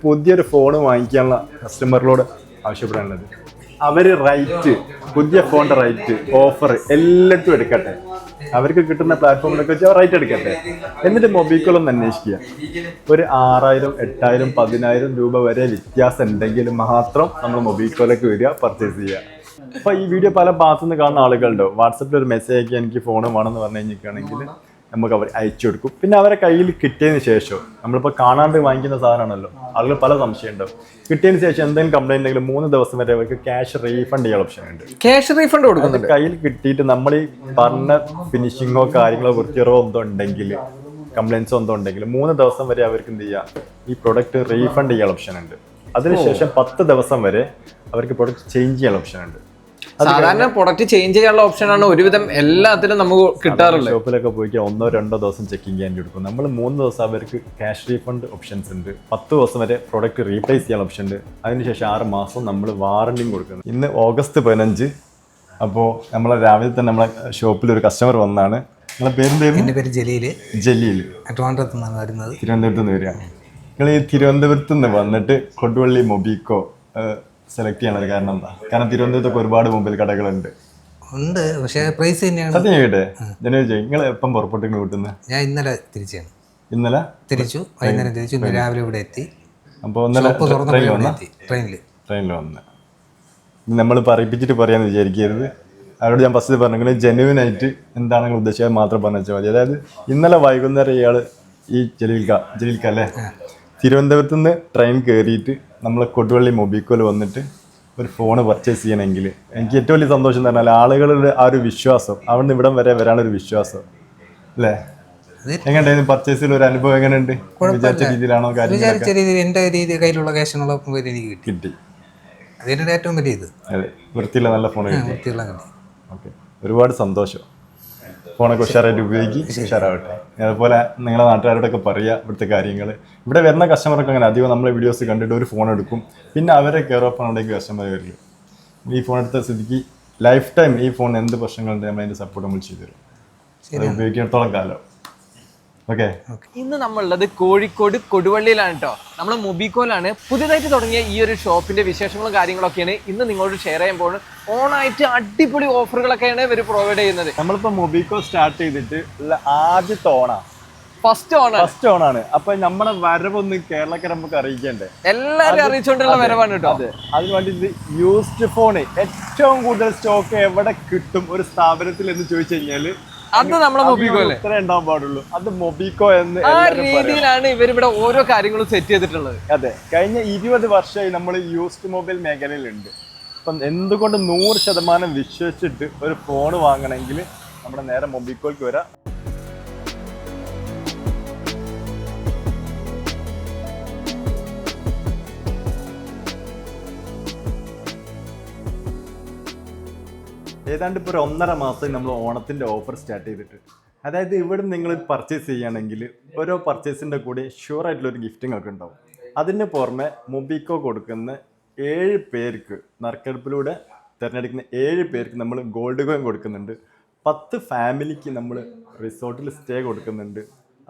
പുതിയൊരു ഫോൺ വാങ്ങിക്കാനുള്ള കസ്റ്റമറിനോട് ആവശ്യപ്പെടാനുള്ളത് അവർ റൈറ്റ് പുതിയ ഫോണിന്റെ റൈറ്റ് ഓഫർ എല്ലായിടത്തും എടുക്കട്ടെ. അവർക്ക് കിട്ടുന്ന പ്ലാറ്റ്ഫോമിലൊക്കെ വെച്ചാൽ റൈറ്റ് എടുക്കട്ടെ. എന്നിട്ട് മൊബിക്കോളൊന്ന് അന്വേഷിക്കുക. ഒരു 6000, 8000, 10000 രൂപ വരെ വ്യത്യാസം ഉണ്ടെങ്കിൽ മാത്രം നമ്മൾ മൊബിക്കോയിലേക്ക് വരിക, പർച്ചേസ് ചെയ്യുക. അപ്പോൾ ഈ വീഡിയോ പല ഭാഗത്തുനിന്ന് കാണുന്ന ആളുകളുണ്ടോ, വാട്സപ്പിൽ ഒരു മെസ്സേജ് അയക്കി എനിക്ക് ഫോൺ വേണമെന്ന് പറഞ്ഞു കഴിഞ്ഞിരിക്കുകയാണെങ്കിൽ നമുക്ക് അവർ അയച്ചു കൊടുക്കും. പിന്നെ അവരെ കയ്യിൽ കിട്ടിയതിന് ശേഷം നമ്മളിപ്പോൾ കാണാണ്ട് വാങ്ങിക്കുന്ന സാധനമാണല്ലോ, ആളുകൾ പല സംശയം ഉണ്ടാവും. കിട്ടിയതിന് ശേഷം എന്തെങ്കിലും കംപ്ലൈന്റ് ഉണ്ടെങ്കിൽ 3 ദിവസം വരെ അവർക്ക് ക്യാഷ് റീഫണ്ട് ചെയ്യാൻ ഓപ്ഷൻ ഉണ്ട്. ക്യാഷ് റീഫണ്ട് കൊടുക്കുന്നത് കയ്യിൽ കിട്ടിയിട്ട് നമ്മൾ ഈ പറഞ്ഞ ഫിനിഷിങ്ങോ കാര്യങ്ങളോ വൃത്തിയോ എന്തോ ഉണ്ടെങ്കിൽ, കംപ്ലൈൻസോ എന്തോ ഉണ്ടെങ്കിൽ 3 ദിവസം വരെ അവർക്ക് എന്ത് ചെയ്യാം, ഈ പ്രൊഡക്റ്റ് റീഫണ്ട് ചെയ്യാൻ ഓപ്ഷൻ ഉണ്ട്. അതിനുശേഷം 10 ദിവസം വരെ അവർക്ക് പ്രൊഡക്റ്റ് ചേഞ്ച് ചെയ്യാൻ ഓപ്ഷൻ ഉണ്ട്. സാധാരണ പ്രൊഡക്റ്റ് ചേഞ്ച് ചെയ്യാനുള്ള ഓപ്ഷനാണ് ഒരുവിധം എല്ലാത്തിലും നമുക്ക് കിട്ടാറുള്ളത്. ഷോപ്പിലൊക്കെ പോയി 1-2 ദിവസം ചെക്കിങ് ചെയ്യാൻ എടുക്കും. നമ്മൾ 3 ദിവസം അവർക്ക് ക്യാഷ് റീഫണ്ട് ഓപ്ഷൻസ് ഉണ്ട്. 10 ദിവസം വരെ പ്രൊഡക്റ്റ് റീപ്ലേസ് ചെയ്യാൻ ഓപ്ഷൻ ഉണ്ട്. അതിനുശേഷം 6 മാസം നമ്മൾ വാറണ്ടിയും കൊടുക്കുന്നത്. ഇന്ന് ഓഗസ്റ്റ് 15. അപ്പോൾ നമ്മളെ രാവിലെ തന്നെ നമ്മളെ ഷോപ്പിൽ ഒരു കസ്റ്റമർ വന്നാണ്. നിങ്ങളെ പേരെന്തായിരുന്നു? എൻ്റെ പേര് ജലീൽ. ട്രിവാൻഡ്രത്ത് നിന്നാണ് വരുന്നത്. തിരുവനന്തപുരത്ത് നിന്ന് വരിക. നിങ്ങൾ ഈ തിരുവനന്തപുരത്ത് നിന്ന് വന്നിട്ട് കൊടുവള്ളി മൊബിക്കോ സെലക്ട് ചെയ്യാനുള്ള കാരണം എന്താ? കാരണം തിരുവനന്തപുരത്തൊക്കെ ഒരുപാട് മൊബൈൽ കടകളുണ്ട്. ഉണ്ട്, പക്ഷേ പ്രൈസ് തന്നെയാണ്. സത്യം കേട്ടെ, നിങ്ങൾ എപ്പം പുറപ്പെട്ടു വീട്ടുന്നത്? ഞാൻ ഇന്നലെ തിരിച്ചാണ്. ഇന്നലെ തിരിച്ചു, വൈകുന്നേരം തിരിച്ചു, ഇന്ന് രാവിലെ ഇവിടെ എത്തി. അപ്പോൾ ട്രെയിനിൽ വന്ന് നമ്മൾ പറയിപ്പിച്ചിട്ട് പറയാന്ന് വിചാരിക്കരുത്. അവരോട് ഞാൻ ഫസ്റ്റ് പറഞ്ഞെങ്കിൽ ജെന്യുവൻ ആയിട്ട് എന്താണ് നിങ്ങൾ ഉദ്ദേശിച്ചത് മാത്രം പറഞ്ഞാൽ മതി. അതായത് ഇന്നലെ വൈകുന്നേരം ഇയാൾ ഈ ജലീൽക്ക അല്ലേ, തിരുവനന്തപുരത്ത് നിന്ന് ട്രെയിൻ കയറിയിട്ട് നമ്മൾ കൊടുവള്ളി മൊബിക്കോയിൽ വന്നിട്ട് ഒരു ഫോണ് പർച്ചേസ് ചെയ്യണമെങ്കിൽ എനിക്ക് ഏറ്റവും വലിയ സന്തോഷം എന്ന് പറഞ്ഞാൽ ആളുകളുടെ ആ ഒരു വിശ്വാസം, അവിടുന്ന് ഇവിടം വരെ വരാനൊരു വിശ്വാസം അല്ലേ. എങ്ങനെയുണ്ടായിരുന്നു പർച്ചേസിൽ ഒരു അനുഭവം? എങ്ങനെയുണ്ട്? വിചാരിച്ച രീതിയിലാണോ? വിചാരിച്ച രീതിയിൽ എൻ്റെ കയ്യിലുള്ള ക്യാഷിനുള്ള മൊബൈൽ എനിക്ക് കിട്ടി. അതിൻ്റെ ഏറ്റവും വലിയ ഇത്. അതെ, വൃത്തിയുള്ള നല്ല ഫോൺ കിട്ടി. വൃത്തിയുള്ള കിട്ടി. ഓക്കെ, ഒരുപാട് സന്തോഷം. ഫോണൊക്കെ ഉഷാറായിട്ട് ഉപയോഗിക്കും, ഉഷാറാവട്ടെ. അതുപോലെ നിങ്ങളുടെ നാട്ടുകാരോടൊക്കെ പറയുക ഇവിടുത്തെ കാര്യങ്ങൾ. ഇവിടെ വരുന്ന കസ്റ്റമറൊക്കെ അങ്ങനെ അധികം നമ്മളെ വീഡിയോസ് കണ്ടിട്ട് ഒരു ഫോൺ എടുക്കും, പിന്നെ അവരെ കെയർ ഓഫ് ആണെങ്കിൽ കസ്റ്റമർ വരില്ല. ഈ ഫോൺ എടുത്ത സ്ഥിതിക്ക് ലൈഫ് ടൈം ഈ ഫോൺ എന്ത് പ്രശ്നങ്ങളുണ്ട് നമ്മൾ അതിൻ്റെ സപ്പോർട്ട് നമ്മൾ ചെയ്തു തരും. അത് ഉപയോഗിക്കുന്നിടത്തോളം കാലം. ഓക്കെ, ഇന്ന് നമ്മളുള്ളത് കോഴിക്കോട് കൊടുവള്ളിയിലാണ് കേട്ടോ. നമ്മൾ മൊബിക്കോയിലാണ്. പുതിയതായിട്ട് തുടങ്ങിയ ഈ ഒരു ഷോപ്പിന്റെ വിശേഷങ്ങളും കാര്യങ്ങളൊക്കെയാണ് ഇന്ന് നിങ്ങളോട് ഷെയർ ചെയ്യാൻ പോകുന്നത്. ഓണായിട്ട് അടിപൊളി ഓഫറുകളൊക്കെയാണ് ഇവർ പ്രൊവൈഡ് ചെയ്യുന്നത്. നമ്മളിപ്പോൾ മൊബിക്കോ സ്റ്റാർട്ട് ചെയ്തിട്ട് ആദ്യത്തെ ഫസ്റ്റ് ഓണാണ്. അപ്പൊ നമ്മുടെ വരവൊന്ന് കേരളക്കാരെ നമുക്ക് അറിയിക്കണ്ടേ? എല്ലാവരും അറിയിച്ചുകൊണ്ടുള്ള വരവാണ് കേട്ടോ. അതെ, അതിന് വേണ്ടി യൂസ്ഡ് ഫോണ് ഏറ്റവും കൂടുതൽ സ്റ്റോക്ക് എവിടെ കിട്ടും ഒരു സ്ഥാപനത്തിൽ എന്ന് ചോദിച്ചു കഴിഞ്ഞാല് അത് നമ്മളെ മൊബിക്കോയില് ഉണ്ടാവാൻ പാടുള്ളൂ. അത് മൊബിക്കോ എന്ന് ആ രീതിയിലാണ് ഇവരിവിടെ ഓരോ കാര്യങ്ങളും സെറ്റ് ചെയ്തിട്ടുള്ളത്. അതെ, കഴിഞ്ഞ 20 വർഷമായി നമ്മൾ യൂസ്ഡ് മൊബൈൽ മേഖലയിലുണ്ട്. അപ്പം എന്തുകൊണ്ട് 100% വിശ്വസിച്ചിട്ട് ഒരു ഫോൺ വാങ്ങണമെങ്കിൽ നമ്മുടെ നേരെ മൊബിക്കോയ്ക്ക് വരാം. ഏതാണ്ട് ഇപ്പോൾ ഒരു 1.5 മാസം നമ്മൾ ഓണത്തിൻ്റെ ഓഫർ സ്റ്റാർട്ട് ചെയ്തിട്ട്. അതായത് ഇവിടെ നിങ്ങൾ പർച്ചേസ് ചെയ്യുകയാണെങ്കിൽ ഓരോ പർച്ചേസിൻ്റെ കൂടെ ഷുവർ ആയിട്ടുള്ളൊരു ഗിഫ്റ്റിംഗ് ഒക്കെ ഉണ്ടാവും. അതിന് പുറമെ മൊബിക്കോ കൊടുക്കുന്ന 7 പേർക്ക് നറുക്കെടുപ്പിലൂടെ തിരഞ്ഞെടുക്കുന്ന 7 പേർക്ക് നമ്മൾ ഗോൾഡ് കോയിൻ കൊടുക്കുന്നുണ്ട്. 10 ഫാമിലിക്ക് നമ്മൾ റിസോർട്ടിൽ സ്റ്റേ കൊടുക്കുന്നുണ്ട്.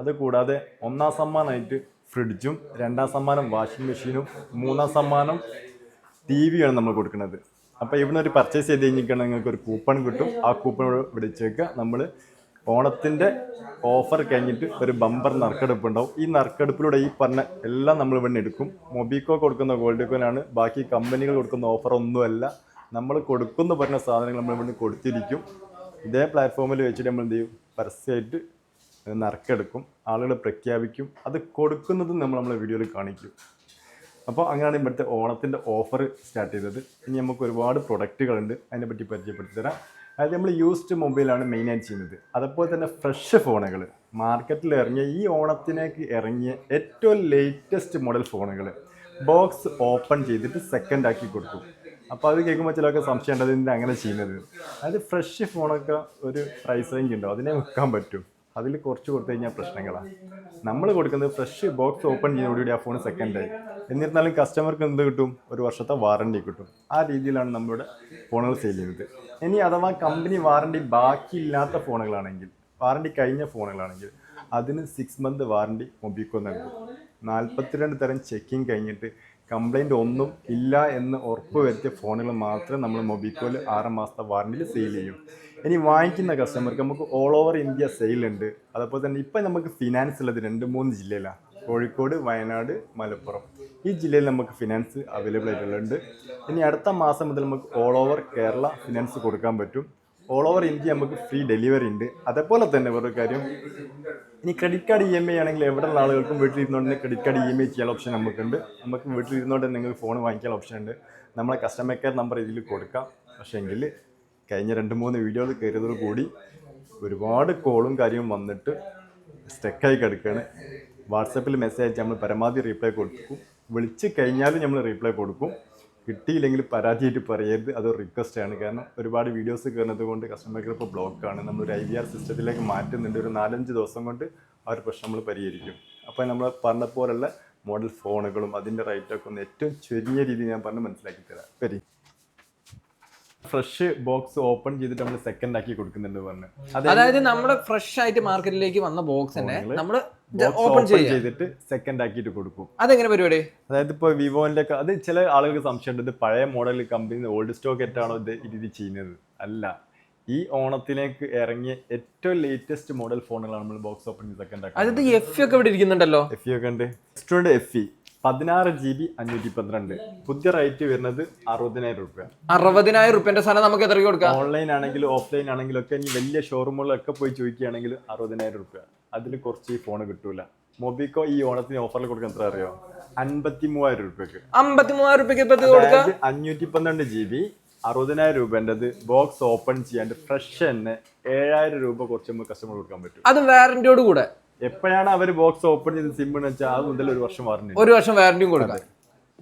അതുകൂടാതെ 1ാം സമ്മാനമായിട്ട് ഫ്രിഡ്ജും, 2ാം സമ്മാനം വാഷിംഗ് മെഷീനും, 3ാം സമ്മാനം TV ആണ് നമ്മൾ കൊടുക്കുന്നത്. അപ്പോൾ ഇവിടുന്ന് ഒരു പർച്ചേസ് ചെയ്ത് കഴിഞ്ഞിരിക്കുകയാണെങ്കിൽ നിങ്ങൾക്ക് ഒരു കൂപ്പൺ കിട്ടും. ആ കൂപ്പണോട് വിളിച്ചേക്കുക. നമ്മൾ ഓണത്തിൻ്റെ ഓഫർ കഴിഞ്ഞിട്ട് ഒരു ബമ്പർ നറുക്കെടുപ്പ് ഉണ്ടാവും. ഈ നറുക്കെടുപ്പിലൂടെ ഈ പറഞ്ഞ എല്ലാം നമ്മൾ ഇവിടെ എടുക്കും. മൊബിക്കോ കൊടുക്കുന്ന ഗോൾഡ് കോയിനാണ്, ബാക്കി കമ്പനികൾ കൊടുക്കുന്ന ഓഫർ ഒന്നുമല്ല. നമ്മൾ കൊടുക്കുന്ന പറഞ്ഞ സാധനങ്ങൾ നമ്മൾ ഇവിടെ കൊടുത്തിരിക്കും. ഇതേ പ്ലാറ്റ്ഫോമിൽ വെച്ചിട്ട് നമ്മൾ എന്ത് ചെയ്യും, പരസ്യമായിട്ട് നറുക്കെടുക്കും, ആളുകൾ പ്രഖ്യാപിക്കും. അത് കൊടുക്കുന്നതും നമ്മളെ വീഡിയോയിൽ കാണിക്കും. അപ്പോൾ അങ്ങനെയാണ് ഇവിടുത്തെ ഓണത്തിൻ്റെ ഓഫർ സ്റ്റാർട്ട് ചെയ്തത്. ഇനി നമുക്ക് ഒരുപാട് പ്രൊഡക്റ്റുകളുണ്ട്, അതിനെപ്പറ്റി പരിചയപ്പെടുത്തി തരാം. അതായത് നമ്മൾ യൂസ്ഡ് മൊബൈലാണ് മെയിനായിട്ട് ചെയ്യുന്നത്. അതുപോലെ തന്നെ ഫ്രഷ് ഫോണുകൾ മാർക്കറ്റിൽ ഇറങ്ങിയ ഈ ഓണത്തിനേക്ക് ഇറങ്ങിയ ഏറ്റവും ലേറ്റസ്റ്റ് മോഡൽ ഫോണുകൾ ബോക്സ് ഓപ്പൺ ചെയ്തിട്ട് സെക്കൻഡ് ആക്കി കൊടുക്കും. അപ്പോൾ അത് കേൾക്കുമ്പോൾ ചിലർക്ക് സംശയം ഉണ്ട് അതിൻ്റെ അങ്ങനെ ചെയ്യുന്നത്. അതായത് ഫ്രഷ് ഫോണൊക്കെ ഒരു പ്രൈസ് റേഞ്ച് ഉണ്ടോ, അതിനെ വിൽക്കാൻ പറ്റും. അതിൽ കുറച്ച് കൊടുത്തു കഴിഞ്ഞാൽ പ്രശ്നങ്ങളാണ്. നമ്മൾ കൊടുക്കുന്നത് ഫ്രഷ് ബോക്സ് ഓപ്പൺ ചെയ്യുന്നതോടുകൂടി ആ ഫോൺ സെക്കൻഡായി. എന്നിരുന്നാലും കസ്റ്റമർക്ക് എന്ത് കിട്ടും, 1 വർഷത്തെ വാറണ്ടി കിട്ടും. ആ രീതിയിലാണ് നമ്മുടെ ഫോണുകൾ സെയിൽ ചെയ്യുന്നത്. ഇനി അഥവാ കമ്പനി വാറണ്ടി ബാക്കിയില്ലാത്ത ഫോണുകളാണെങ്കിൽ, വാറണ്ടി കഴിഞ്ഞ ഫോണുകളാണെങ്കിൽ അതിന് 6 മന്ത് വാറണ്ടി മൊബിക്കോ നൽകും. 42 തരം ചെക്കിങ് കഴിഞ്ഞിട്ട് കംപ്ലൈൻറ്റ് ഒന്നും ഇല്ല എന്ന് ഉറപ്പ് വരുത്തിയ ഫോണുകൾ മാത്രമേ നമ്മൾ മൊബിക്കോയിൽ 6 മാസത്തെ വാറണ്ടിയിൽ സെയിൽ ചെയ്യും. ഇനി വാങ്ങിക്കുന്ന കസ്റ്റമർക്ക് നമുക്ക് ഓൾ ഓവർ ഇന്ത്യ സെയിലുണ്ട്. അതുപോലെ തന്നെ ഇപ്പം നമുക്ക് ഫിനാൻസ് ഉള്ളത് 2-3 ജില്ലയിലാണ്. കോഴിക്കോട്, വയനാട്, മലപ്പുറം ഈ ജില്ലയിൽ നമുക്ക് ഫിനാൻസ് അവൈലബിൾ ആയിട്ടുള്ളത്. ഇനി അടുത്ത മാസം മുതൽ നമുക്ക് ഓൾ ഓവർ കേരള ഫിനാൻസ് കൊടുക്കാൻ പറ്റും. ഓൾ ഓവർ ഇന്ത്യ നമുക്ക് ഫ്രീ ഡെലിവറി ഉണ്ട്. അതേപോലെ തന്നെ വേറൊരു കാര്യം, ഇനി ക്രെഡിറ്റ് കാർഡ് EMI ആണെങ്കിൽ എവിടെയുള്ള ആളുകൾക്കും വീട്ടിലിരുന്നുകൊണ്ട് ക്രെഡിറ്റ് കാർഡ് EMI ചെയ്യാൻ ഓപ്ഷൻ നമുക്കുണ്ട്. നമുക്ക് വീട്ടിലിരുന്നുകൊണ്ട് നിങ്ങൾക്ക് ഫോൺ വാങ്ങിക്കാൻ ഓപ്ഷൻ ഉണ്ട്. നമ്മളെ കസ്റ്റമർ കെയർ നമ്പർ ഇതിൽ കൊടുക്കാം. പക്ഷേ എങ്കിൽ കഴിഞ്ഞ 2-3 വീഡിയോകൾ കയറിയതോടു കൂടി ഒരുപാട് കോളും കാര്യവും വന്നിട്ട് സ്റ്റക്കായി കിടക്കുകയാണ്. വാട്സപ്പിൽ മെസ്സേജ് അയച്ചാൽ നമ്മൾ പരമാവധി റീപ്ലൈ കൊടുക്കും. വിളിച്ച് കഴിഞ്ഞാലും നമ്മൾ റീപ്ലൈ കൊടുക്കും. കിട്ടിയില്ലെങ്കിൽ പരാതിയായിട്ട് പറയരുത്, അതൊരു റിക്വസ്റ്റാണ്. കാരണം ഒരുപാട് വീഡിയോസ് കയറുന്നത് കൊണ്ട് കസ്റ്റമർ കെയർ ഇപ്പോൾ ബ്ലോക്കാണ്. നമ്മളൊരു IVR സിസ്റ്റത്തിലേക്ക് മാറ്റുന്നുണ്ട്. ഒരു 4-5 ദിവസം കൊണ്ട് ആ ഒരു പ്രശ്നം നമ്മൾ പരിഹരിക്കും. അപ്പോൾ നമ്മൾ പറഞ്ഞ പോലുള്ള മോഡൽ ഫോണുകളും അതിൻ്റെ റേറ്റൊക്കെ ഒന്ന് ഏറ്റവും ചെറിയ രീതിയിൽ ഞാൻ പറഞ്ഞ് മനസ്സിലാക്കി തരാം. വരി ഫ്രഷ് ബോക്സ് ഓപ്പൺ ചെയ്തിട്ട് നമ്മൾ സെക്കൻഡ് ആക്കി കൊടുക്കുന്നുണ്ട് പറഞ്ഞു. അതായത് നമ്മുടെ ഫ്രഷ് ആയിട്ട് മാർക്കറ്റിലേക്ക് വന്ന ബോക്സ് തന്നെ നമ്മൾ ഓപ്പൺ ചെയ്തിട്ട് സെക്കൻഡ് ആക്കിയിട്ട് കൊടുക്കും. അതെങ്ങനെ പരിപാടി? അതായത് ഇപ്പോൾ വിവോന്റെ ഒക്കെ അത് ചില ആളുകൾക്ക് സംശയമുണ്ട്, ഇത് പഴയ മോഡൽ കമ്പനി ഓൾഡ് സ്റ്റോക്ക് ആയിട്ടാണോ ഇത് ചെയ്യുന്നത്? അല്ല, ഈ ഓണത്തിലേക്ക് ഇറങ്ങിയ ഏറ്റവും ലേറ്റസ്റ്റ് മോഡൽ ഫോണുകളാണ് നമ്മൾ ബോക്സ് ഓപ്പൺ ചെയ്ത് സെക്കൻഡ് ആക്കി. അതായത് FE ഒക്കെ ഇവിടെ ഇരിക്കുന്നുണ്ടല്ലോ. FE ഒക്കെ ഉണ്ട്. X2 FE 16 GB 512. പുതിയ റേറ്റ് വരുന്നത് 60,000 രൂപ. 60,000 രൂപന്റെ സാധനം നമുക്ക് എത്ര കൊടുക്കാം? ഓൺലൈൻ ആണെങ്കിലും ഓഫ്ലൈൻ ആണെങ്കിലും ഒക്കെ ഇനി വലിയ ഷോറൂമുകളിലൊക്കെ പോയി ചോദിക്കുകയാണെങ്കിൽ 60,000 രൂപ. അതിൽ കുറച്ച് ഈ ഫോൺ കിട്ടൂല. മൊബിക്കോ ഈ ഓണത്തിന് ഓഫറിൽ കൊടുക്കാൻ എത്ര അറിയോ? 53,000 രൂപയ്ക്ക്. 53,000 രൂപയ്ക്ക് 512 GB 60,000 രൂപേണ്ടത് ബോക്സ് ഓപ്പൺ ചെയ്യാണ്ട് ഫ്രഷ് തന്നെ 7,000 രൂപ കുറച്ച് നമുക്ക് കസ്റ്റമർ കൊടുക്കാൻ പറ്റും. അത് വാറന്റിയോട് കൂടെ. എപ്പോഴാണ് അവർ ബോക്സ് ഓപ്പൺ ചെയ്ത് സിം എന്ന് വെച്ചാൽ അത് മുതൽ 1 വർഷം വാറന്റി. 1 വർഷം വാറന്റിയും കൊടുക്കാം.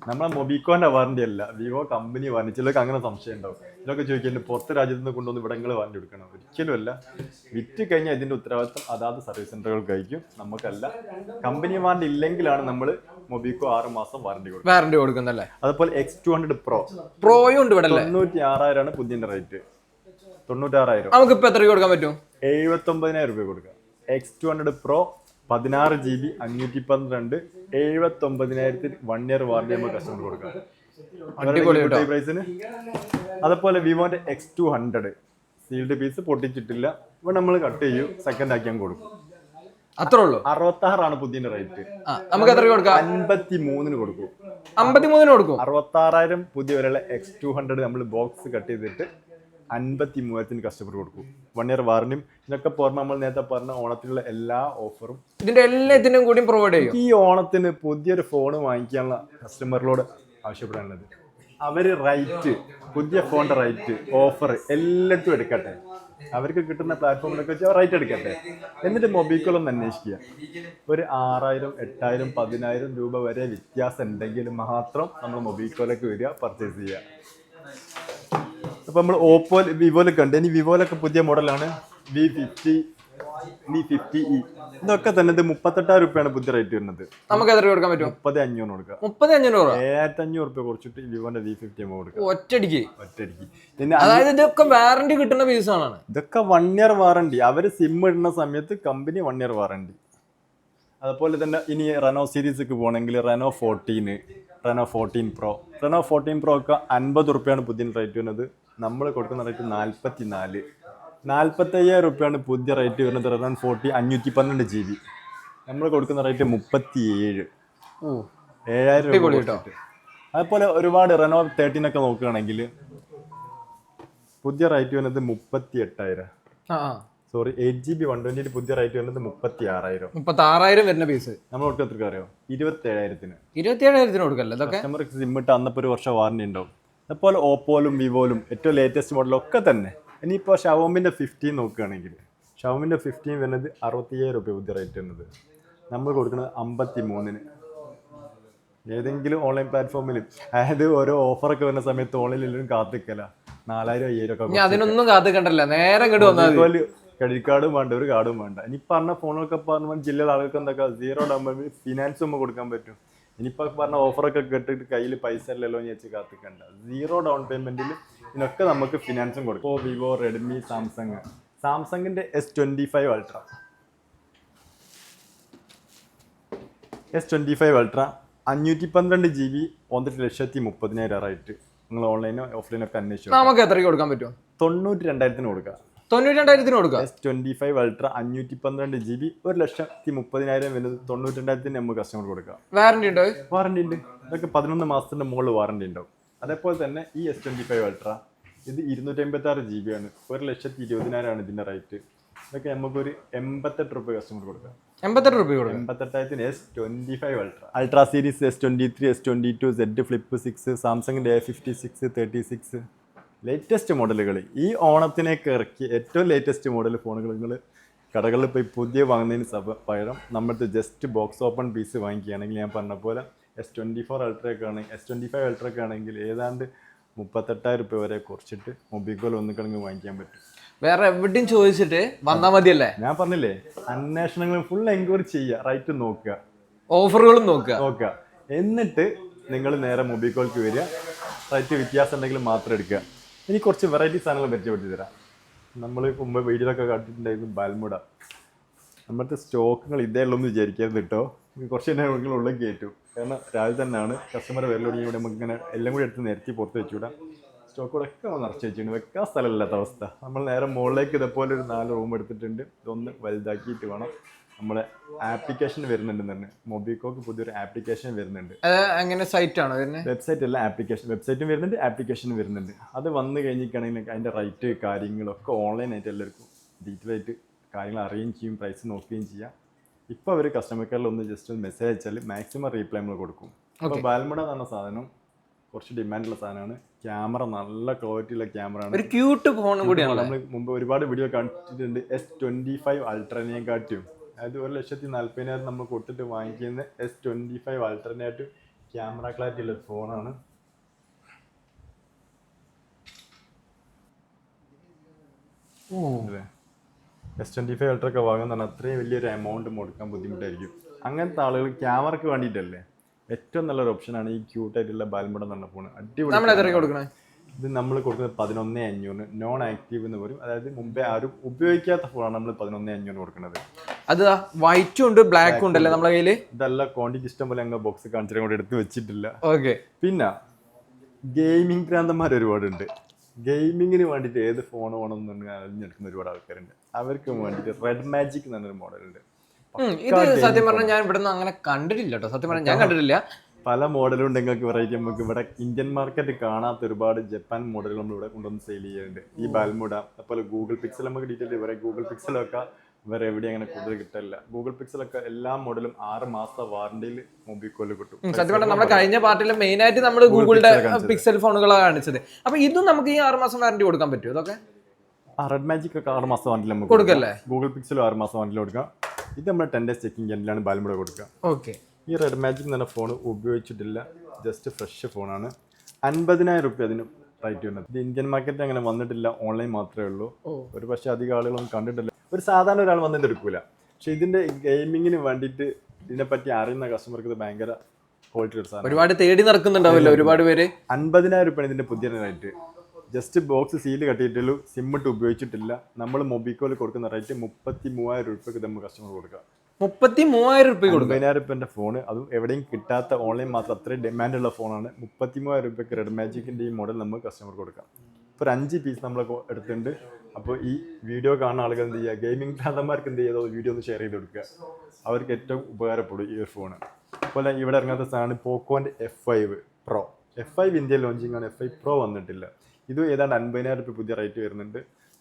നമ്മളെ മൊബിക്കോന്റെ വാറന്റി അല്ല, വിവോ കമ്പനി വാറന്റി. ചിലർക്ക് അങ്ങനെ സംശയം ഉണ്ടാവും. ചിലർക്ക് ചോദിക്കുന്നത് പുറത്ത് രാജ്യത്ത് നിന്ന് കൊണ്ടുവന്ന് ഇവിടങ്ങൾ വാറന്റി കൊടുക്കണം. ഒരിക്കലും അല്ല. വിറ്റ് കഴിഞ്ഞാൽ ഇതിന്റെ ഉത്തരവാദിത്വം അതാത് സർവീസ് സെന്ററുകൾക്ക് കഴിക്കും, നമുക്കല്ല. കമ്പനി വാറന്റി ഇല്ലെങ്കിലാണ് നമ്മൾ മൊബിക്കോ 6 മാസം വാറന്റി കൊടുക്കുന്നല്ലേ. അതുപോലെ X200 പ്രോയും ഉണ്ട് ഇവിടെ. 96,000 പുതിയ റേറ്റ്. 96,000 നമുക്ക് ഇപ്പൊ എത്ര കൊടുക്കാൻ പറ്റും? 79,000 രൂപ കൊടുക്കാം. X200 Pro 16 GB 512 79,000 1 year warranty നമ്മൾ കസ്റ്റമർ കൊടുക്കാം പ്രൈസിന്. അതുപോലെ വിവോന്റെ X200 സീൽഡ് പീസ് പൊട്ടിച്ചിട്ടില്ല. ഇവിടെ നമ്മൾ കട്ട് ചെയ്യും, സെക്കൻഡ് ആക്കി ഞാൻ കൊടുക്കും. അത്രേ ഉള്ളൂ. 66 പുതിയ റേറ്റ്. നമുക്ക് എത്ര കൊടുക്കാം? 53 കൊടുക്കും. 53 കൊടുക്കും. 66,000 പുതിയ വരെയുള്ള X200 നമ്മൾ ബോക്സ് കട്ട് ചെയ്തിട്ട് 53,000 കസ്റ്റമർ കൊടുക്കും. 1 ഇയർ വാറന്റിയും ഇതിനൊക്കെ പുറമെ നമ്മൾ നേരത്തെ പറഞ്ഞ ഓണത്തിനുള്ള എല്ലാ ഓഫറും ഇതിന്റെ എല്ലാത്തിനും കൂടി പ്രൊവൈഡ് ചെയ്യും. ഈ ഓണത്തിന് പുതിയൊരു ഫോൺ വാങ്ങിക്കാനുള്ള കസ്റ്റമറിനോട് ആവശ്യപ്പെടാനുള്ളത്, അവര് റൈറ്റ് പുതിയ ഫോണിന്റെ റൈറ്റ് ഓഫർ എല്ലായിടത്തും എടുക്കട്ടെ. അവർക്ക് കിട്ടുന്ന പ്ലാറ്റ്ഫോമിലൊക്കെ വെച്ച് റൈറ്റ് എടുക്കട്ടെ. എന്നിട്ട് മൊബിക്കോളൊന്ന് അന്വേഷിക്കുക. ഒരു 6,000 8,000 10,000 രൂപ വരെ വ്യത്യാസം ഉണ്ടെങ്കിൽ മാത്രം നമ്മൾ മൊബിക്കോയിലേക്ക് വരിക, പർച്ചേസ് ചെയ്യുക. അപ്പൊ നമ്മൾ ഓപ്പോ വിവോയിലൊക്കെ ഉണ്ട്. ഇനി വിവോയിലൊക്കെ പുതിയ മോഡലാണ് V50 V50e. ഇതൊക്കെ തന്നെ 38,000 രൂപയാണ് പുതിയ റേറ്റ് വരുന്നത്. നമുക്ക് എത്ര കൊടുക്കാൻ പറ്റും? 30,500 കൊടുക്കാം. 30,500 7,500 രൂപ കുറച്ചിട്ട് വിവോന്റെ V50 കൊടുക്കാം ഒറ്റടിക്ക്. പിന്നെ അതായത് ഇതൊക്കെ വാറന്റി കിട്ടുന്ന പീസാണ്. ഇതൊക്കെ 1 ഇയർ വാറന്റി. അവര് സിം ഇടുന്ന സമയത്ത് കമ്പനി 1 ഇയർ വാറന്റി. അതുപോലെ തന്നെ ഇനി റെനോ സീരീസൊക്കെ പോകണമെങ്കിൽ Reno 14 Reno 14 Pro Reno 14 Pro ഒക്കെ 50 രൂപയാണ് പുതിയ റേറ്റ് വരുന്നത്. നമ്മൾ കൊടുക്കുന്ന റേറ്റ് 44. 45,000 രൂപയാണ് പുതിയ റേറ്റ് വരുന്നത്. Reno 40 512 GB. നമ്മൾ കൊടുക്കുന്ന റേറ്റ് 37. 7,000 രൂപ. അതുപോലെ ഒരുപാട് റെനോ 13 ഒക്കെ നോക്കുകയാണെങ്കിൽ പുതിയ റേറ്റ് വരുന്നത് 38,000. സോറി 8 GB 128 പുതിയ റേറ്റ് വരുന്നത് 36,000. 36,000 വരുന്ന പീസ് നമ്മൾ കൊടുക്കുക എത്ര അറിയോ? 27,000. 27,000 കൊടുക്കല്ലേ. ഇതൊക്കെ കസ്റ്റമർക്ക് സിം ഇട്ട് അന്നപ്പോൾ 1 വർഷം വാറന്റി ഉണ്ടാവും. അതുപോലെ ഓപ്പോയിലും വിവോയിലും ഏറ്റവും ലേറ്റസ്റ്റ് മോഡലും ഒക്കെ തന്നെ. ഇനിയിപ്പോൾ ഷവോമിൻ്റെ 15 നോക്കുകയാണെങ്കിൽ ഷവോമിൻ്റെ 15 വരുന്നത് 67,000 രൂപ പുതിയ റേറ്റ് വരുന്നത്. നമ്മൾ കൊടുക്കുന്നത് 53. ഏതെങ്കിലും ഓൺലൈൻ പ്ലാറ്റ്ഫോമിൽ, അതായത് ഓരോ ഓഫറൊക്കെ വരുന്ന സമയത്ത് ഓൺലൈനിലും കാത്തിക്കല 4,000 5,000 ഒക്കെ. അതിനൊന്നും കാത്തിക്കണ്ടല്ല, നേരെ ക്രെഡിറ്റ് കാർഡും വേണ്ട, ഒരു കാർഡും വേണ്ട. ഇനി പറഞ്ഞ ഫോണുകളൊക്കെ പറഞ്ഞാൽ ജില്ലയിലെ ആളുകൾക്ക് എന്തൊക്കെ 0 ഡൗൺ പേയ്മെന്റ് ഫിനാൻസ് നമ്മൾ കൊടുക്കാൻ പറ്റും. ഇനിയിപ്പോൾ പറഞ്ഞ ഓഫറൊക്കെ കേട്ടിട്ട് കയ്യിൽ പൈസ ഇല്ലല്ലോ എന്ന് വെച്ച് കാത്തിക്കണ്ട. 0 ഡൗൺ പേയ്മെന്റിൽ ഇതിനൊക്കെ നമുക്ക് ഫിനാൻസും കൊടുക്കും. ഇപ്പോൾ വിവോ, റെഡ്മി, സാംസങ്ങിന്റെ S25 Ultra S25 ultra 512 GB 1,30,30,000 ആയിട്ട് നിങ്ങൾ ഓൺലൈനോ ഓഫ്ലൈനോ ഒക്കെ അന്വേഷിച്ചു നമുക്ക് എത്രയ്ക്ക് കൊടുക്കാൻ പറ്റും? 92,000 കൊടുക്കുക. 92,000 കൊടുക്കുക. S25 അൾട്ര 512 GB 1,30,000 വരുന്നത് 92,000 നമുക്ക് കസ്റ്റമർ കൊടുക്കാം. വാറന്റി ഉണ്ടോ? വാറന്റി ഉണ്ട്. ഇതൊക്കെ 11 മാസത്തിന്റെ മുകളിൽ വാറന്റി ഉണ്ടാവും. അതേപോലെ തന്നെ ഈ S25 അൾട്ര ഇത് 256 GB ആണ്. 1,20,000 ആണ് ഇതിന്റെ റേറ്റ്. ഇതൊക്കെ നമുക്കൊരു 88 രൂപ കസ്റ്റമർ കൊടുക്കാം. 88 രൂപ കൊടുക്കാം. 88,000 S25 ultra. Ultra series S23, S22, Z Flip 6, സാംസങ്ങിന്റെ A56, 36 ലേറ്റസ്റ്റ് മോഡലുകൾ ഈ ഓണത്തിനേക്ക് ഇറക്കി ഏറ്റവും ലേറ്റസ്റ്റ് മോഡൽ ഫോണുകൾ നിങ്ങൾ കടകളിൽ പോയി പുതിയ വാങ്ങുന്നതിന് പകരം നമ്മുടെ ജസ്റ്റ് ബോക്സ് ഓപ്പൺ പീസ് വാങ്ങിക്കുകയാണെങ്കിൽ ഞാൻ പറഞ്ഞ പോലെ S24 അൾട്രയൊക്കെ ആണെങ്കിൽ S25 അൾട്രയൊക്കെ ആണെങ്കിൽ ഏതാണ്ട് 38,000 രൂപ വരെ കുറച്ചിട്ട് മൊബിക്കോൽ ഒന്നിക്കണെങ്കിൽ വാങ്ങിക്കാൻ പറ്റും. വേറെ എവിടെയും ചോദിച്ചിട്ട് വന്നാൽ മതിയല്ലേ? ഞാൻ പറഞ്ഞില്ലേ, അന്വേഷണങ്ങൾ ഫുൾ എൻക്വയറി ചെയ്യുക, റൈറ്റ് നോക്കുക, ഓഫറുകളും നോക്കുക, എന്നിട്ട് നിങ്ങൾ നേരെ മൊബിക്കോൾക്ക് വരിക. റൈറ്റ് വ്യത്യാസം ഉണ്ടെങ്കിൽ മാത്രം എടുക്കുക. ഇനി കുറച്ച് വെറൈറ്റി സാധനങ്ങൾ പരിചയപ്പെടുത്തി തരാം. നമ്മൾ മുമ്പ് വീഡിയോയിലൊക്കെ കണ്ടിട്ടുണ്ടായിരുന്നു ബാൽമുട. നമ്മളത്തെ സ്റ്റോക്കുകൾ ഇതേ ഉള്ളൂ എന്ന് വിചാരിക്കരുത് കേട്ടോ. കുറച്ച് തന്നെ നിങ്ങൾ ഉള്ളിൽ കയറ്റും. കാരണം രാവിലെ തന്നെയാണ് കസ്റ്റമർ വരലോടെങ്കിൽ ഇവിടെ നമുക്ക് ഇങ്ങനെ എല്ലാം കൂടി എടുത്ത് നിരത്തി പുറത്ത് വെച്ചുവിടാം. സ്റ്റോക്കുകളൊക്കെ നിറച്ച് വെച്ചിട്ടുണ്ട്. വെക്കാൻ സ്ഥലമില്ലാത്ത അവസ്ഥ. നമ്മൾ നേരെ മുകളിലേക്ക് ഇതേപോലെ ഒരു 4 റൂം എടുത്തിട്ടുണ്ട്. ഇതൊന്ന് വലുതാക്കിയിട്ട് വേണം. നമ്മുടെ ആപ്ലിക്കേഷൻ വരുന്നുണ്ട് തന്നെ. മൊബിക്കോക്ക് പുതിയൊരു ആപ്ലിക്കേഷൻ വരുന്നുണ്ട്. അങ്ങനെ സൈറ്റ് ആണോ? വെബ്സൈറ്റ് അല്ല, ആപ്ലിക്കേഷൻ. വെബ്സൈറ്റും വരുന്നുണ്ട്, ആപ്ലിക്കേഷനും വരുന്നുണ്ട്. അത് വന്നു കഴിഞ്ഞിട്ടാണെങ്കിൽ അതിൻ്റെ റേറ്റ് കാര്യങ്ങളൊക്കെ ഓൺലൈനായിട്ട് എല്ലാവർക്കും ഡീറ്റെയിൽ ആയിട്ട് കാര്യങ്ങൾ അറിയുകയും ചെയ്യും, പ്രൈസ് നോക്കുകയും ചെയ്യാം. ഇപ്പോൾ അവർ കസ്റ്റമർ കെയറിൽ ഒന്ന് ജസ്റ്റ് ഒന്ന് മെസ്സേജ് അയച്ചാൽ മാക്സിമം റീപ്ലൈ നമ്മൾ കൊടുക്കും. അപ്പോൾ ബാൽമുട എന്ന് പറഞ്ഞ സാധനം കുറച്ച് ഡിമാൻഡുള്ള സാധനമാണ്. ക്യാമറ നല്ല ക്വാളിറ്റിയുള്ള ക്യാമറ ആണ്. ഒരു ക്യൂട്ട് ഫോണും കൂടിയാണ്. നമ്മൾ മുമ്പ് ഒരുപാട് വീഡിയോ കണ്ടിട്ടുണ്ട്. S25 അൾട്രനെയും കാട്ടിയും, അതായത് 1,40,000 നമ്മൾ കൊടുത്തിട്ട് വാങ്ങിക്കുന്ന S25 അൾട്രനായിട്ട് ക്യാമറ ക്ലാരിറ്റി ഉള്ള ഫോണാണ്. S25 അൾട്ര ഒക്കെ വാങ്ങുന്ന അത്രയും വലിയൊരു എമൗണ്ട് മുടക്കാൻ ബുദ്ധിമുട്ടായിരിക്കും. അങ്ങനത്തെ ആളുകൾ ക്യാമറക്ക് വേണ്ടിയിട്ടല്ലേ ഏറ്റവും നല്ലൊരു ഓപ്ഷനാണ് ഈ ക്യൂട്ടായിട്ടുള്ള ബാൽമുട എന്ന് പറഞ്ഞ ഫോൺ. അടിപൊളി. ഇത് നമ്മൾ കൊടുക്കുന്നത് 11,500 നോൺ ആക്റ്റീവ് എന്ന് പറയും. അതായത് മുമ്പേ ആരും ഉപയോഗിക്കാത്ത ഫോണാണ് നമ്മൾ 11,500 കൊടുക്കുന്നത്. അത് വൈറ്റും ഉണ്ട് ബ്ലാക്കും ഉണ്ടല്ലേ നമ്മുടെ കയ്യിൽ. ഇതല്ല ക്വാണ്ടിറ്റി ഇഷ്ടം പോലെ ഞങ്ങൾ ബോക്സ് കാണിച്ചിട്ട് കൂടെ എടുത്ത് വെച്ചിട്ടില്ല. ഓക്കെ. പിന്നെ ഗെയിമിംഗ് ഭ്രാന്തന്മാർ ഒരുപാടുണ്ട്. ഗെയിമിങ്ങിന് വേണ്ടിയിട്ട് ഏത് ഫോൺ വേണമെന്നുണ്ടെങ്കിൽ അലിഞ്ഞെടുക്കുന്ന ഒരുപാട് ആൾക്കാരുണ്ട്. അവർക്ക് വേണ്ടിയിട്ട് റെഡ് മാജിക് എന്നൊരു മോഡലുണ്ട്. ഇത് സത്യം പറഞ്ഞാൽ ഞാൻ ഇവിടെ നിന്ന് അങ്ങനെ കണ്ടിട്ടില്ല കേട്ടോ. സത്യം പറഞ്ഞാൽ ഞാൻ കണ്ടിട്ടില്ല. പല മോഡലും ഉണ്ട്. നിങ്ങൾക്ക് വെറൈറ്റി നമുക്ക് ഇവിടെ ഇന്ത്യൻ മാർക്കറ്റ് കാണാത്ത ഒരുപാട് ജപ്പാൻ മോഡലുകൾ നമ്മൾ ഇവിടെ കൊണ്ടുവന്ന് സെയിൽ ചെയ്യുന്നുണ്ട്. ഈ ബാൽമുട, അതുപോലെ ഗൂഗിൾ പിക്സൽ നമുക്ക് ഡീറ്റെയിൽ ഇവരെ ഗൂഗിൾ പിക്സലൊക്കെ വേറെ എവിടെ അങ്ങനെ കൂടുതൽ കിട്ടില്ല. ഗൂഗിൾ പിക്സലൊക്കെ എല്ലാ മോഡലും 6 മാസ വാറണ്ടിയിൽ മൊബിക്കോയിൽ കിട്ടും. സത്യം പറഞ്ഞാൽ നമ്മുടെ കഴിഞ്ഞ പാർട്ടിയിൽ മെയിൻ ആയിട്ട് നമ്മൾ ഗൂഗിളിന്റെ പിക്സൽ ഫോണുകളാണ് കാണിച്ചത്. അപ്പൊ ഇതും നമുക്ക് ഈ 6 മാസം വാറണ്ടി കൊടുക്കാൻ പറ്റും. ഇതൊക്കെ റെഡ് മാജിക് ഒക്കെ 6 മാസം വാറണ്ടിയിൽ നമുക്ക് കൊടുക്കല്ലേ? ഗൂഗിൾ പിക്സലും 6 മാസം വാറണ്ടിയിൽ കൊടുക്കാം. ഇത് നമ്മൾ 10 days ചെക്കിംഗ് ഗ്യാരണ്ടിയിലാണ് ബാൽമുട കൊടുക്കുക. ഓക്കെ. ഈ റെഡ് മാജിക് എന്ന് പറഞ്ഞ ഫോൺ ഉപയോഗിച്ചിട്ടില്ല, ജസ്റ്റ് ഫ്രഷ് ഫോണാണ്. 50,000 രൂപ അതിന് റേറ്റ് വരുന്നത്. ഇത് ഇന്ത്യൻ മാർക്കറ്റ് അങ്ങനെ വന്നിട്ടില്ല, ഓൺലൈൻ മാത്രമേ ഉള്ളൂ. ഒരു പക്ഷേ അധികം ആളുകളൊന്നും കണ്ടിട്ടില്ല. ഒരു സാധാരണ ഒരാൾ വന്നിട്ട് എടുക്കൂല. പക്ഷെ ഇതിന്റെ ഗെയിമിങ്ങിന് വേണ്ടിയിട്ട് ഇതിനെപ്പറ്റി അറിയുന്ന കസ്റ്റമർക്ക് ഇത് ഭയങ്കര ക്വാളിറ്റി ഒരു സാധനം. ഒരുപാട് തേടി നടക്കുന്നുണ്ടാവില്ല ഒരുപാട് പേര്. 50,000 രൂപയാണ് ഇതിന്റെ പുതിയ റേറ്റ്. ജസ്റ്റ് ബോക്സ് സീൽ കട്ടിയിട്ടുള്ളൂ, സിമ്മിട്ട് ഉപയോഗിച്ചിട്ടില്ല. നമ്മൾ മൊബിക്കോയിൽ കൊടുക്കുന്ന റേറ്റ് 33,000 രൂപയ്ക്ക് നമ്മൾ കസ്റ്റമർ കൊടുക്കുക. 33,000 രൂപ കൊടുക്കും. 50,000 രൂപേന്റെ ഫോൺ, അതും എവിടെയും കിട്ടാത്ത ഓൺലൈൻ മാത്രം അത്രയും ഡിമാൻഡുള്ള ഫോണാണ്. 33,000 രൂപയ്ക്ക് റെഡ് മാജിക്കിന്റെ ഈ മോഡൽ നമുക്ക് കസ്റ്റമർ കൊടുക്കാം. ഇപ്പോൾ ഒരു 5 പീസ് നമ്മൾ എടുത്തിട്ടുണ്ട്. അപ്പോൾ ഈ വീഡിയോ കാണുന്ന ആളുകൾ എന്ത് ചെയ്യുക, ഗെയിമിംഗ് ഭ്രാന്തന്മാർക്ക് എന്ത് ചെയ്യുക, വീഡിയോ ഒന്ന് ഷെയർ ചെയ്ത് കൊടുക്കുക. അവർക്ക് ഏറ്റവും ഉപകാരപ്പെടും ഈ ഒരു ഫോൺ. അതുപോലെ ഇവിടെ ഇറങ്ങാത്ത സാധനമാണ് പോക്കോന്റെ F5 Pro. F5 ഇന്ത്യയിൽ ലോഞ്ചിങ് ആണ്. F5 Pro വന്നിട്ടില്ല. ഇത് ഏതാണ്ട് 50,000 രൂപ പുതിയ റേറ്റ് വരുന്നുണ്ട്.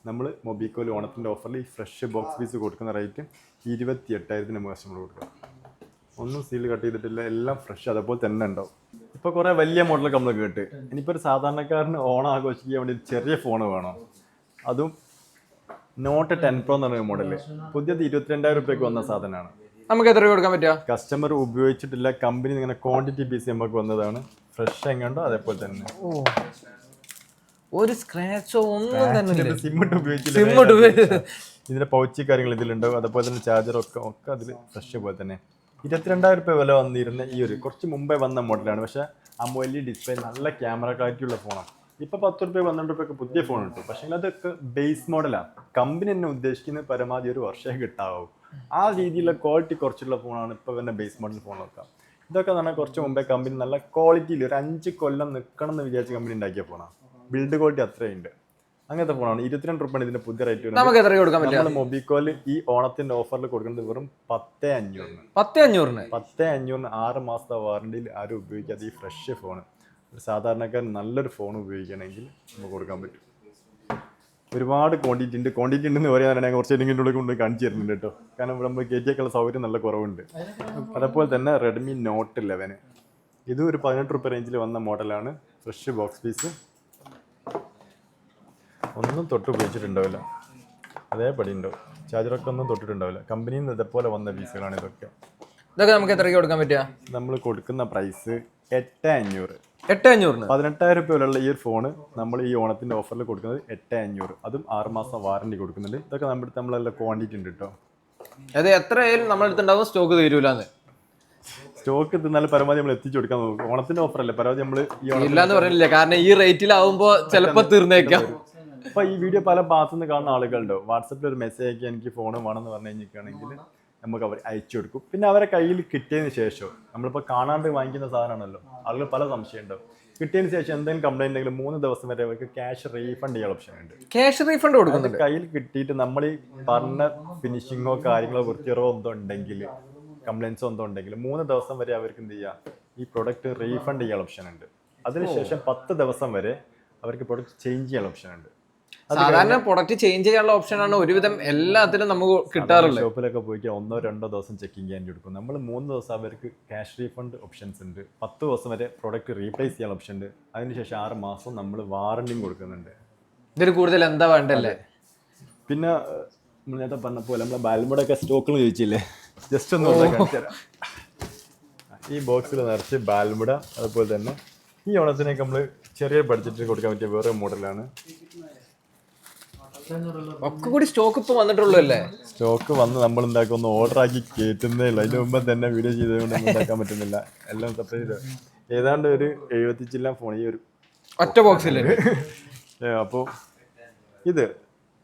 നമ്മൾ മൊബിക്കോയിൽ ഓണത്തിൻ്റെ ഓഫറിൽ ഈ ഫ്രഷ് ബോക്സ് പീസ് കൊടുക്കുന്ന റേറ്റ് 28,000 നമുക്ക് കസ്റ്റമർ കൊടുക്കാം. ഒന്നും സീൽ കട്ട് ചെയ്തിട്ടില്ല, എല്ലാം ഫ്രഷ് അതേപോലെ തന്നെ ഉണ്ടാവും. ഇപ്പോൾ കുറേ വലിയ മോഡലൊക്കെ നമ്മൾ കേട്ട്. ഇനിയിപ്പോൾ ഒരു സാധാരണക്കാരന് ഓണം ആഘോഷിക്കാൻ വേണ്ടി ചെറിയ ഫോൺ വേണം. അതും നോട്ട് 10 Pro എന്ന് പറയുന്ന മോഡല് പുതിയത് 22,000 രൂപയ്ക്ക് വന്ന സാധനമാണ്. നമുക്ക് എത്ര കൊടുക്കാൻ പറ്റുക? കസ്റ്റമർ ഉപയോഗിച്ചിട്ടില്ല, കമ്പനി ഇങ്ങനെ ക്വാണ്ടിറ്റി പീസ് നമുക്ക് വന്നതാണ്. ഫ്രഷ് എങ്ങാണ്ടോ അതേപോലെ തന്നെ. ഒരു സ്ക്രാച്ചോ ഒന്നും തന്നെ. സിമ്മിട്ട് ഉപയോഗിച്ചില്ല. ഇതിന്റെ പൗച്ച് കാര്യങ്ങൾ ഇതിലുണ്ടാവും. അതുപോലെ തന്നെ ചാർജറൊക്കെ അതിൽ ഫ്രഷ് പോലെ തന്നെ. 22,000 രൂപ വില വന്നിരുന്ന ഈ ഒരു കുറച്ച് മുമ്പേ വന്ന മോഡലാണ്. പക്ഷെ AMOLED ഡിസ്പ്ലേ, നല്ല ക്യാമറ ക്വാളിറ്റി ഉള്ള ഫോണാണ്. ഇപ്പോൾ 10 രൂപ 12 രൂപയൊക്കെ പുതിയ ഫോൺ കിട്ടും. പക്ഷേ അതൊക്കെ ബേസ് മോഡലാണ്. കമ്പനി തന്നെ ഉദ്ദേശിക്കുന്നത് പരമാവധി ഒരു വർഷമേ കിട്ടാവും. ആ രീതിയിലുള്ള ക്വാളിറ്റി കുറച്ചുള്ള ഫോണാണ് ഇപ്പോൾ തന്നെ ബേസ് മോഡൽ ഫോണൊക്കെ. ഇതൊക്കെ എന്ന് പറഞ്ഞാൽ കുറച്ച് മുമ്പേ കമ്പനി നല്ല ക്വാളിറ്റിയിൽ ഒരു 5 കൊല്ലം നിൽക്കണം എന്ന് വിചാരിച്ച കമ്പനി ഉണ്ടാക്കിയ ഫോണാണ്. ബിൽഡ് ക്വാളിറ്റി അത്രയുണ്ട്. അങ്ങനത്തെ ഫോണാണ്. 22 രൂപയാണ് ഇതിന്റെ പുതിയ റേറ്റ്. നമുക്ക് എത്ര കൊടുക്കാൻ പറ്റില്ല? നമ്മൾ മൊബിക്കോയിൽ ഈ ഓണത്തിന്റെ ഓഫറിൽ കൊടുക്കുന്നത് വെറും 10,500. 10,500 6 മാസത്തെ വാറണ്ടിയിൽ ആരും ഉപയോഗിക്കാതെ ഈ ഫ്രഷ് ഫോൺ ഒരു സാധാരണക്കാരൻ നല്ലൊരു ഫോൺ ഉപയോഗിക്കണമെങ്കിൽ നമുക്ക് കൊടുക്കാൻ പറ്റും. ഒരുപാട് ക്വാണ്ടിറ്റി ഉണ്ടെന്ന് പറയാനാണ് കുറച്ച് ഇതിൻ്റെ ഉള്ളിൽ കൊണ്ട് കാണിച്ചു തരുന്നുണ്ട് കേട്ടോ. കാരണം ഇവിടെ നമ്മൾ കയറ്റിയൊക്കെയുള്ള സൗകര്യം നല്ല കുറവുണ്ട്. അതേപോലെ തന്നെ റെഡ്മി നോട്ട് 11 ഇതും ഒരു 18 രൂപ റേഞ്ചിൽ വന്ന മോഡലാണ്. ഫ്രഷ് ബോക്സ് പീസ്, ഒന്നും തൊട്ട് ഉപയോഗിച്ചിട്ടുണ്ടാവില്ല, അതേപടി ഉണ്ടാവും. ചാർജറൊക്കെ ഒന്നും തൊട്ടിട്ടുണ്ടാവില്ല. കമ്പനിയിൽ നിന്ന് ഇതേപോലെ വന്ന പീസുകളാണ് ഇതൊക്കെ. നമുക്ക് എത്രയ്ക്ക് കൊടുക്കാൻ പറ്റുക? നമ്മൾ കൊടുക്കുന്ന പ്രൈസ് 8,500. 8,500. 18,000 രൂപ വിലയുള്ള ഈ ഒരു ഫോണ് നമ്മൾ ഈ ഓണത്തിന്റെ ഓഫറിൽ കൊടുക്കുന്നത് 8,500. അതും 6 മാസം വാറണ്ടി കൊടുക്കുന്നുണ്ട്. ഇതൊക്കെ നമ്മളെല്ലാം ക്വാണ്ടിറ്റി ഉണ്ട് കേട്ടോ. അത് എത്രയായാലും നമ്മളെടുത്തുണ്ടാവും, സ്റ്റോക്ക് തീരൂലെന്ന്. സ്റ്റോക്ക് തിന്നാലും പരമാവധി നമ്മൾ എത്തിച്ചു കൊടുക്കാൻ നോക്കും. ഓണത്തിന്റെ ഓഫർ അല്ലേ, പരമാവധി നമ്മൾ ഈ ഇല്ലാന്ന് പറയില്ല, കാരണം ഈ റേറ്റിലാവുമ്പോ ചിലപ്പോ തീർന്നേക്കാം. അപ്പൊ ഈ വീഡിയോ പല ഭാഗത്തുനിന്ന് കാണുന്ന ആളുകളുണ്ടോ, വാട്സപ്പിൽ ഒരു മെസ്സേജ് അയക്കി എനിക്ക് ഫോൺ വേണമെന്ന് പറഞ്ഞു കഴിഞ്ഞിരിക്കുകയാണെങ്കിൽ നമുക്ക് അവർ അയച്ചു കൊടുക്കും. പിന്നെ അവരെ കയ്യിൽ കിട്ടിയതിന് ശേഷം നമ്മളിപ്പോൾ കാണാണ്ട് വാങ്ങിക്കുന്ന സാധനമാണല്ലോ, ആളുകൾ പല സംശയം ഉണ്ടാവും. കിട്ടിയതിന് ശേഷം എന്തെങ്കിലും കംപ്ലൈന്റ് ഉണ്ടെങ്കിൽ 3 ദിവസം വരെ അവർക്ക് ക്യാഷ് റീഫണ്ട് ചെയ്യാൻ ഓപ്ഷൻ ഉണ്ട്. ക്യാഷ് റീഫണ്ട് കൊടുക്കുന്നുണ്ട്. കയ്യിൽ കിട്ടിയിട്ട് നമ്മൾ ഈ പറഞ്ഞ ഫിനിഷിങ്ങോ കാര്യങ്ങളോ വൃത്തിയോ എന്തോ ഉണ്ടെങ്കിൽ, കംപ്ലൈൻസോ എന്തോ ഉണ്ടെങ്കിൽ 3 ദിവസം വരെ അവർക്ക് എന്ത് ചെയ്യാം, ഈ പ്രൊഡക്റ്റ് റീഫണ്ട് ചെയ്യാൻ ഓപ്ഷൻ ഉണ്ട്. അതിനുശേഷം 10 ദിവസം വരെ അവർക്ക് പ്രൊഡക്റ്റ് ചേഞ്ച് ചെയ്യാൻ ഓപ്ഷൻ ഉണ്ട്. സാധാരണ പ്രൊഡക്റ്റ് ചേഞ്ച് ചെയ്യാനുള്ള ഓപ്ഷനാണ് ഒരുവിധം എല്ലാത്തിലും നമുക്ക് കിട്ടാറുള്ളത്. ഷോപ്പിലൊക്കെ പോയിട്ട് 1-2 ദിവസം ചെക്കിങ് ചെയ്യാൻ എടുക്കും. നമ്മൾ 3 ദിവസം അവർക്ക് ക്യാഷ് റീഫണ്ട് ഓപ്ഷൻസ് ഉണ്ട്. 10 ദിവസം വരെ പ്രൊഡക്റ്റ് റീപ്ലേസ് ചെയ്യാൻ ഓപ്ഷൻ ഉണ്ട്. അതിനുശേഷം 6 മാസം നമ്മൾ വാറണ്ടിയും കൊടുക്കുന്നുണ്ട്. ഇതിൽ കൂടുതൽ എന്താ വേണ്ടല്ലേ? പിന്നെ നേരത്തെ പറഞ്ഞ പോലെ നമ്മളെ ബാൽമുടൊക്കെ സ്റ്റോക്കുകൾ ചോദിച്ചില്ലേ, ജസ്റ്റ് ഒന്ന് കാണിച്ചു തരാം. ഈ ബോക്സിൽ നിറച്ച് ബാൽമുട. അതുപോലെ തന്നെ ഈ ഓണത്തിനൊക്കെ നമ്മൾ ചെറിയ ബഡ്ജറ്റിൽ കൊടുക്കാൻ പറ്റിയ വേറെ മോഡലാണ്. ഒക്കെ കൂടി സ്റ്റോക്ക് ഇപ്പൊ വന്നിട്ടുള്ളൂ അല്ലേ? സ്റ്റോക്ക് വന്ന് നമ്മൾ ഉണ്ടാക്കുന്ന ഓർഡർ ആക്കി കയറ്റുന്നേ ഉള്ളൂ. അതിന് മുമ്പ് തന്നെ വീഡിയോ ചെയ്തുകൊണ്ട് ഉണ്ടാക്കാൻ പറ്റുന്നില്ല. എല്ലാം സെപ്പറേറ്റ്. ഏതാണ്ട് ഒരു 70 ചില്ല ഫോൺ ഈ ഒരു ഒറ്റ ബോക്സിൽ. അപ്പോൾ ഇത്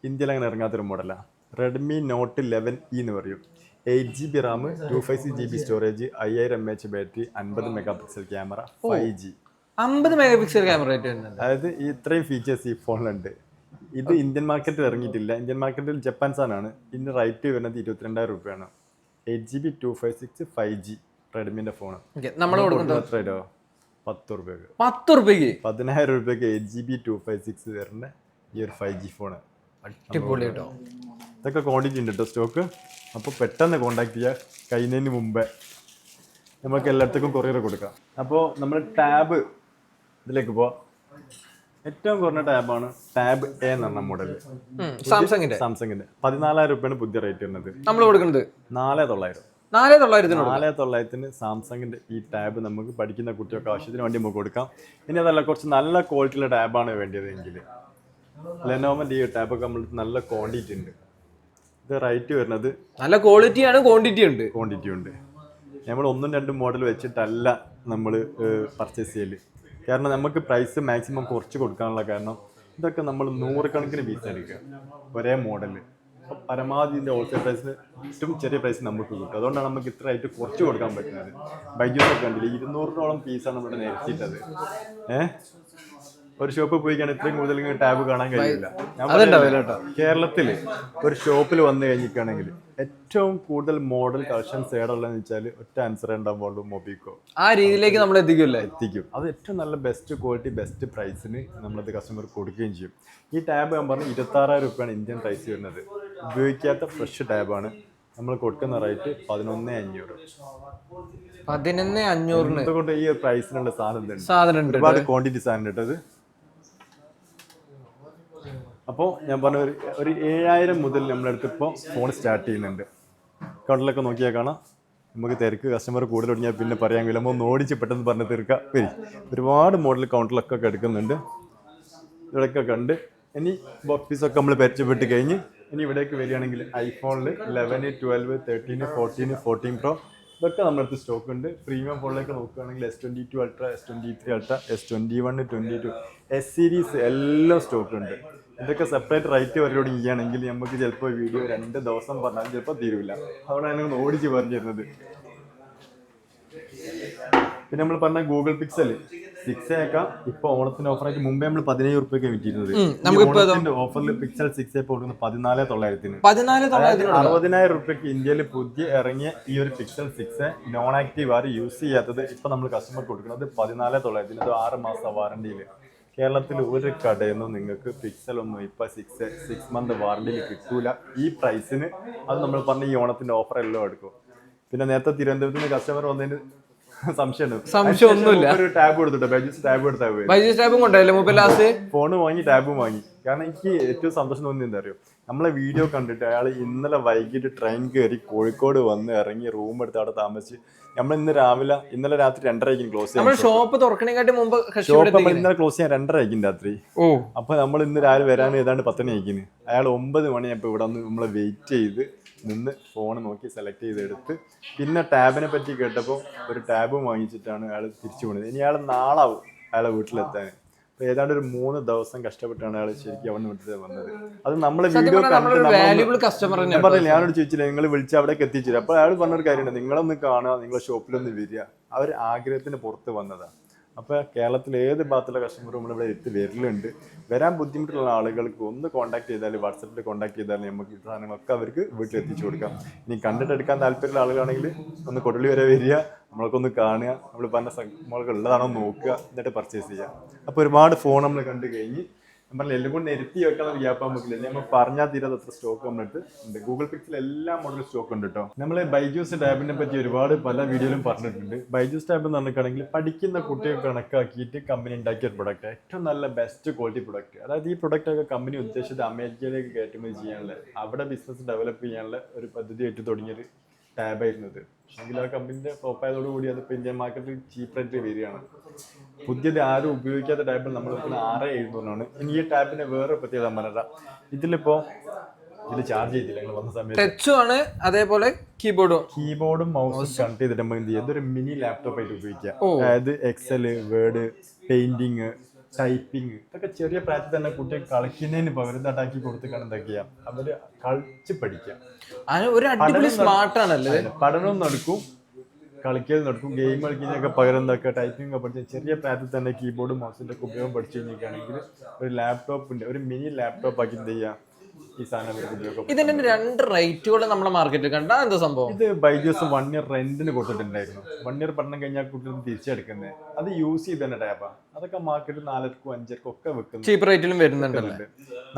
ഇന്ത്യയിൽ അങ്ങനെ ഇറങ്ങാത്തൊരു മോഡലാണ്. റെഡ്മി നോട്ട് 11E എന്ന് പറയും. 8GB Ram, 256GB storage, 5000 mAh battery, 50 mega pixel camera, 5G. 50 mega pixel camera. അതായത് ഇത്രയും ഫീച്ചേഴ്സ് ഈ ഫോണിലുണ്ട്. ഇത് ഇന്ത്യൻ മാർക്കറ്റിൽ ഇറങ്ങിയിട്ടില്ല. ഇന്ത്യൻ മാർക്കറ്റിൽ ജപ്പാൻ സാധനമാണ്. ഇതിന്റെ റേറ്റ് വരുന്നത് 22,000 രൂപയാണ്. 8GB 256 5G റെഡ്മിന്റെ ഫോൺ നമ്മൾ കൊടുക്കുന്നത് എത്രയോ 10 രൂപയ്ക്ക്. 10 രൂപയ്ക്ക് 10,000 രൂപയ്ക്ക് 8GB 256 വരുന്ന ഈ ഒരു 5G ഫോൺ. അടിപൊളി കേട്ടോ. ഇതൊക്കെ ക്വാണ്ടിറ്റി ഉണ്ട് കേട്ടോ സ്റ്റോക്ക്. അപ്പോൾ പെട്ടെന്ന് കോൺടാക്ട് ചെയ്യുക, കഴിയുന്നതിന് മുമ്പേ. നമുക്ക് എല്ലായിടത്തേക്കും കൊറിയർ കൊടുക്കാം. അപ്പോൾ നമ്മൾ ടാബ് ഇതിലേക്ക് പോവാം. ഏറ്റവും കുറഞ്ഞ ടാബാണ് ടാബ് എ എന്ന് പറഞ്ഞ മോഡൽ. സാംസങ്ങിന്റെ 14,000 രൂപയാണ് പുതിയ റേറ്റ് വരുന്നത്. നമ്മൾ കൊടുക്കുന്നത് 4,900. 4,900 സാംസങ്ങിന്റെ ഈ ടാബ് നമുക്ക് പഠിക്കുന്ന കുട്ടികൾക്ക് ആവശ്യത്തിന് വേണ്ടി നമുക്ക് കൊടുക്കാം. ഇനി അതല്ല, കുറച്ച് നല്ല ക്വാളിറ്റിയുള്ള ടാബാണ് വേണ്ടിയതെങ്കിൽ ലെനോവോന്റെ ഈ ടാബൊക്കെ നമ്മൾ നല്ല ക്വാണ്ടിറ്റി ഉണ്ട്. ഇത് റേറ്റ് വരുന്നത് നല്ല ക്വാളിറ്റിയാണ്, ക്വാണ്ടിറ്റി ഉണ്ട്. നമ്മൾ 1-2 മോഡൽ വെച്ചിട്ടല്ല നമ്മൾ പർച്ചേസ് ചെയ്യല്. കാരണം നമുക്ക് പ്രൈസ് മാക്സിമം കുറച്ച് കൊടുക്കാനുള്ള കാരണം ഇതൊക്കെ നമ്മൾ 100 കണക്കിന് പീസ് എടുക്കുക ഒരേ മോഡല്. അപ്പം പരമാവധി ഇതിൻ്റെ ഹോൾസെയിൽ പ്രൈസിന് ഏറ്റവും ചെറിയ പ്രൈസ് നമുക്ക് കിട്ടും. അതുകൊണ്ടാണ് നമുക്ക് ഇത്ര ആയിട്ട് കുറച്ച് കൊടുക്കാൻ പറ്റുന്നത്. ബൈജൂസൊക്കെ കണ്ടില്ല, 200-ഓളം പീസാണ് നമ്മുടെ നിരത്തിയിട്ടത്. ഒരു ഷോപ്പിൽ പോയി കഴിഞ്ഞാൽ ഇത്രയും കൂടുതൽ ടാബ് കാണാൻ കഴിയില്ല. കേരളത്തിൽ ഒരു ഷോപ്പിൽ വന്നു കഴിഞ്ഞിരിക്കുകയാണെങ്കിൽ ഏറ്റവും കൂടുതൽ മോഡൽ കളക്ഷൻസ് ഏടുള്ളതെന്ന് വെച്ചാൽ ഒറ്റ ആൻസർ ഉണ്ടാകുമ്പോൾ മൊബിക്കോ. ആ രീതിയിലേക്ക് നമ്മൾ എത്തിക്കും. അത് ഏറ്റവും നല്ല ബെസ്റ്റ് ക്വാളിറ്റി ബെസ്റ്റ് പ്രൈസിന് നമ്മളത് കസ്റ്റമർ കൊടുക്കുകയും ചെയ്യും. ഈ ടാബ് ഞാൻ പറഞ്ഞു 26,000 രൂപയാണ് ഇന്ത്യൻ പ്രൈസ് വരുന്നത്. ഉപയോഗിക്കാത്ത ഫ്രഷ് ടാബാണ്. നമ്മൾ കൊടുക്കുന്ന റേറ്റ് 11,500. 11,500 അതുകൊണ്ട് ഈ പ്രൈസിനുള്ള സാധനം ഒരുപാട് ക്വാണ്ടിറ്റി സാധനം കേട്ടത്. അപ്പോൾ ഞാൻ പറഞ്ഞ ഒരു 7,000 മുതൽ നമ്മളടുത്ത് ഇപ്പോൾ ഫോൺ സ്റ്റാർട്ട് ചെയ്യുന്നുണ്ട്. കൗണ്ടറിലൊക്കെ നോക്കിയാൽ കാണാം. നമുക്ക് തിരക്ക് കസ്റ്റമർ കൂടുതൽ തുടങ്ങിയാൽ പിന്നെ പറയാൻ കഴിയില്ല. നമ്മൾ ഓടിച്ച് പെട്ടെന്ന് പറഞ്ഞ് തീർക്കാം. ഒരുപാട് മോഡൽ കൗണ്ടറിലൊക്കെ എടുക്കുന്നുണ്ട്. ഇവിടെയൊക്കെ കണ്ട് ഇനി ബോക്സ് പീസൊക്കെ നമ്മൾ പരിചയപ്പെട്ട് കഴിഞ്ഞ് ഇനി ഇവിടേക്ക് വരികയാണെങ്കിൽ ഐഫോണിൽ 11, 12, 13, 14, 14 Pro ഇതൊക്കെ നമ്മുടെ അടുത്ത് സ്റ്റോക്ക് ഉണ്ട്. പ്രീമിയം ഫോണിലേക്ക് നോക്കുകയാണെങ്കിൽ S22 Ultra, S23 Ultra, S21, 22 S series എല്ലാം സ്റ്റോക്ക് ഉണ്ട്. ഇതൊക്കെ സെപ്പറേറ്റ് റേറ്റ് വരലോട് ചെയ്യുകയാണെങ്കിൽ നമുക്ക് ചിലപ്പോൾ വീഡിയോ 2 ദിവസം പറഞ്ഞാലും ചിലപ്പോൾ തീരുമില്ല. അതുകൊണ്ടാണ് ഞങ്ങൾ ഓടിച്ച് പറഞ്ഞു തരുന്നത്. പിന്നെ നമ്മൾ പറഞ്ഞ ഗൂഗിൾ പിക്സൽ 6 ആക്കാം. ഇപ്പൊ ഓണത്തിന്റെ ഓഫറായിട്ട് മുമ്പേ നമ്മൾ 17 റുപ്യക്ക് വിറ്റിരുന്നത്. ഓണത്തിന്റെ ഓഫറിൽ പിക്സൽ 6 കൊടുക്കുന്നത് 14,900. 60,000 റുപ്യക്ക് ഇന്ത്യയിൽ പുതിയ ഇറങ്ങിയ ഈ ഒരു പിക്സൽ 6 നോൺ ആക്റ്റീവ് ആര് യൂസ് ചെയ്യാത്തത് ഇപ്പൊ നമ്മൾ കസ്റ്റമർ കൊടുക്കുന്നത് 14,900. അത് 6 മാസം വാറണ്ടിയിൽ. കേരളത്തിൽ ഒരു കടയിൽ നിന്നും നിങ്ങൾക്ക് പിക്സൽ ഒന്നും ഇപ്പൊ 6 മന്ത് വാറണ്ടിയിൽ കിട്ടൂല ഈ പ്രൈസിന്. അത് നമ്മൾ പറഞ്ഞ ഈ ഓണത്തിന്റെ ഓഫർ എല്ലാം എടുക്കും. പിന്നെ നേരത്തെ തിരുവനന്തപുരത്ത് നിന്ന് കസ്റ്റമർ വന്നതിന് സംശയമൊന്നുമില്ല. ഒരു ടാബ് കൊടുത്തിട്ടോ, ബൈജൂസ് ടാബ് കൊടുത്താൽ ബൈജൂസ് ടാബും കൊണ്ടല്ലേ മൊബൈൽ ലാസ്റ്റ് ഫോൺ വാങ്ങി ടാബും വാങ്ങി. കാരണം എനിക്ക് ഏറ്റവും സന്തോഷം തോന്നി എന്താ അറിയോ, നമ്മളെ വീഡിയോ കണ്ടിട്ട് അയാൾ ഇന്നലെ വൈകിട്ട് ട്രെയിൻ കയറി കോഴിക്കോട് വന്ന് ഇറങ്ങി റൂം എടുത്ത് അവിടെ താമസിച്ച് നമ്മൾ ഇന്നലെ രാത്രി 2:30 ക്ലോസ് ചെയ്യാം. ഷോപ്പ് തുറക്കണേക്കാട്ടി മുമ്പ് ഷോപ്പ് നമ്മൾ ഇന്നലെ ക്ലോസ് ചെയ്യാൻ 2:30 രാത്രി. അപ്പൊ നമ്മൾ ഇന്ന് രാവിലെ വരാൻ ഏതാണ്ട് 10 മണിയായിരിക്കുന്നു. അയാൾ 9 മണിയപ്പോൾ ഇവിടെ വന്ന് നമ്മളെ വെയിറ്റ് ചെയ്ത് നിന്ന് ഫോൺ നോക്കി സെലക്ട് ചെയ്തെടുത്ത് പിന്നെ ടാബിനെ പറ്റി കേട്ടപ്പോൾ ഒരു ടാബും വാങ്ങിച്ചിട്ടാണ് അയാൾ തിരിച്ചു പോകുന്നത്. ഇനി അയാൾ നാളാവും അയാളെ വീട്ടിലെത്താൻ. അപ്പൊ ഏതാണ്ട് ഒരു 3 ദിവസം കഷ്ടപ്പെട്ടാണ് അയാൾ ശരിക്കും അവിടെ വീട്ടിൽ വന്നത്. അത് നമ്മളെ വീഡിയോ കണ്ടിട്ട് പറഞ്ഞില്ല, ഞാനോട് ചോദിച്ചില്ല നിങ്ങൾ വിളിച്ച് അവിടേക്ക് എത്തിച്ചില്ല. അപ്പൊ അയാൾ പറഞ്ഞൊരു കാര്യമുണ്ട്, നിങ്ങളൊന്ന് കാണുക, നിങ്ങളെ ഷോപ്പിലൊന്ന് വരിക. അവർ ആഗ്രഹത്തിന് പുറത്ത് വന്നതാണ്. അപ്പോൾ കേരളത്തിലെ ഏത് ഭാഗത്തുള്ള കസ്റ്റമറും നമ്മളിവിടെ എത്തി വരലുണ്ട്. വരാൻ ബുദ്ധിമുട്ടുള്ള ആളുകൾക്ക് ഒന്ന് കോൺടാക്ട് ചെയ്താൽ, വാട്സപ്പിൽ കോൺടാക്ട് ചെയ്താൽ നമുക്ക് ഈ സാധനങ്ങളൊക്കെ അവർക്ക് വീട്ടിൽ എത്തിച്ചു കൊടുക്കാം. ഇനി കണ്ടിട്ട് എടുക്കാൻ താല്പര്യമുള്ള ആളുകളാണെങ്കിൽ ഒന്ന് കൊടുള്ളി വരെ വരിക, നമ്മളൊക്കെ ഒന്ന് കാണുക, നമ്മൾ പറഞ്ഞ നമ്മൾക്ക് ഉള്ളതാണോ നോക്കുക, എന്നിട്ട് പർച്ചേസ് ചെയ്യുക. അപ്പോൾ ഒരുപാട് ഫോൺ നമ്മൾ കണ്ടു കഴിഞ്ഞ് നമ്മൾ എല്ലാം കൂടി നിരത്തി വെക്കാൻ ഗ്യാപ്പാൻ പറ്റില്ല. നമ്മൾ പറഞ്ഞാൽ തീരാതെ അത്ര സ്റ്റോക്ക് നമ്മളിട്ട് ഉണ്ട്. ഗൂഗിൾ പിക്സിൽ എല്ലാ മോഡലും സ്റ്റോക്ക് ഉണ്ട് കേട്ടോ. നമ്മൾ ബൈജൂസ് ടാബിനെ പറ്റി ഒരുപാട് പല വീഡിയോയിലും പറഞ്ഞിട്ടുണ്ട്. ബൈജൂസ് ടാബ് എന്ന് പറഞ്ഞിട്ടാണെങ്കിൽ പഠിക്കുന്ന കുട്ടികൾ കണക്കാക്കിയിട്ട് കമ്പനി ഉണ്ടാക്കിയ ഒരു പ്രൊഡക്റ്റ്, ഏറ്റവും നല്ല ബെസ്റ്റ് ക്വാളിറ്റി പ്രൊഡക്റ്റ്. അതായത് ഈ പ്രൊഡക്റ്റൊക്കെ കമ്പനി ഉദ്ദേശിച്ചത് അമേരിക്കയിലേക്ക് കയറ്റുമതി ചെയ്യാനുള്ള, അവിടെ ബിസിനസ് ഡെവലപ്പ് ചെയ്യാനുള്ള ഒരു പദ്ധതിയായിട്ട് തുടങ്ങിയൊരു ടാബായിരുന്നു ഇത്. എങ്കിൽ ആ കമ്പനിന്റെ ടോപ്പായതോടുകൂടി അതിപ്പോൾ ഇന്ത്യൻ മാർക്കറ്റിൽ ചീപ്പ് റേറ്റ് വരികയാണ്. പുതിയത് ആരും ഉപയോഗിക്കാത്ത ടാബിൽ നമ്മൾ 6,700 ഇനി ഈ ടാബിന് വേറെ പ്രത്യേകത പറഞ്ഞാൽ ഇതിലിപ്പോ ഇതിൽ ചാർജ് ചെയ്തില്ല. ഞങ്ങൾ വന്ന സമയത്ത് അതേപോലെ കീബോർഡും മൗസും കണക്ട് ചെയ്തിട്ട് നമുക്ക് എന്ത് ചെയ്യാം, ഇതൊരു മിനി ലാപ്ടോപ്പ് ആയിട്ട് ഉപയോഗിക്കാം. അതായത് എക്സൽ, വേർഡ്, പെയിന്റിങ്, ടൈപ്പിംഗ് ഇതൊക്കെ ചെറിയ പ്രായത്തിൽ തന്നെ കുട്ടികൾ കളിക്കുന്നതിന് പകരം ഇതാക്കി കൊടുത്തിട്ടാണ് എന്തൊക്കെയാ അവര് കളിച്ച് പഠിക്കാം. പഠനവും നടക്കും, കളിക്കൽ നടക്കും, ഗെയിം കളിക്കുന്നതൊക്കെ പകരം എന്താക്കുക ടൈപ്പിംഗ് ഒക്കെ പഠിച്ച ചെറിയ പ്രായത്തിൽ തന്നെ കീബോർഡും മൗസിന്റെ ഒക്കെ ഉപയോഗം പഠിച്ചു കഴിഞ്ഞിരിക്കുകയാണെങ്കിൽ ഒരു ലാപ്ടോപ്പിന്റെ ഒരു മിനി ലാപ്ടോപ്പ് ആക്കി എന്ത് ചെയ്യാം ഈ സാധനം. ഇതിന്റെ 2 റേറ്റുകൾ നമ്മുടെ മാർക്കറ്റിൽ കണ്ടാ എന്താ സംഭവം? ഇത് ബൈജൂസ് 1 ഇയർ റെന്റിന് കൊടുത്തിട്ടുണ്ടായിരുന്നു. 1 ഇയർ പഠനം കഴിഞ്ഞാൽ കുട്ടികൾ തിരിച്ചെടുക്കുന്നത്. അത് യൂസ് ചെയ്ത് തന്നെ ടാബാ. അതൊക്കെ മാർക്കറ്റിൽ 4,000 5,000 ഒക്കെ വെക്കുന്നത്, ചീപ്പ് റേറ്റിലും വരുന്നുണ്ട്.